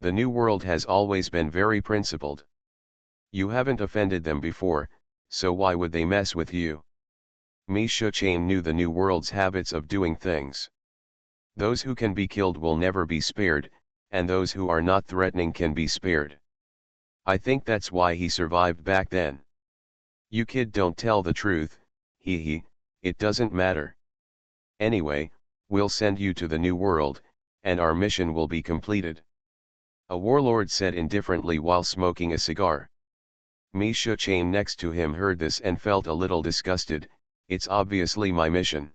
The New World has always been very principled. You haven't offended them before, so why would they mess with you? Mi Shuchain knew the New World's habits of doing things. Those who can be killed will never be spared, and those who are not threatening can be spared. I think that's why he survived back then. You kid don't tell the truth, hee, it doesn't matter. Anyway, we'll send you to the New World, and our mission will be completed. A warlord said indifferently while smoking a cigar. Mi Shuchain next to him heard this and felt a little disgusted. It's obviously my mission.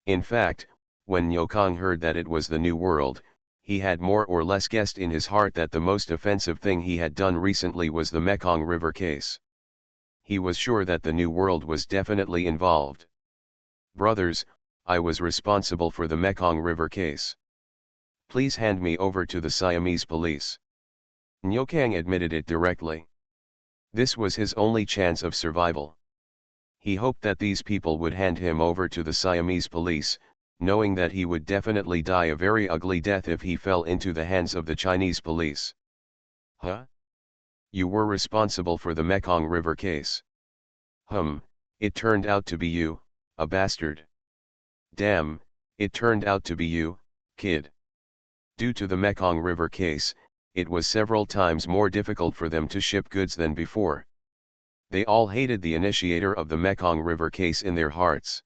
In fact, when Nyokang heard that it was the New World, he had more or less guessed in his heart that the most offensive thing he had done recently was the Mekong River case. He was sure that the New World was definitely involved. Brothers, I was responsible for the Mekong River case. Please hand me over to the Siamese police. Nyokang admitted it directly. This was his only chance of survival. He hoped that these people would hand him over to the Siamese police, knowing that he would definitely die a very ugly death if he fell into the hands of the Chinese police. Huh? You were responsible for the Mekong River case. It turned out to be you, a bastard. Damn, it turned out to be you, kid. Due to the Mekong River case, it was several times more difficult for them to ship goods than before. They all hated the initiator of the Mekong River case in their hearts.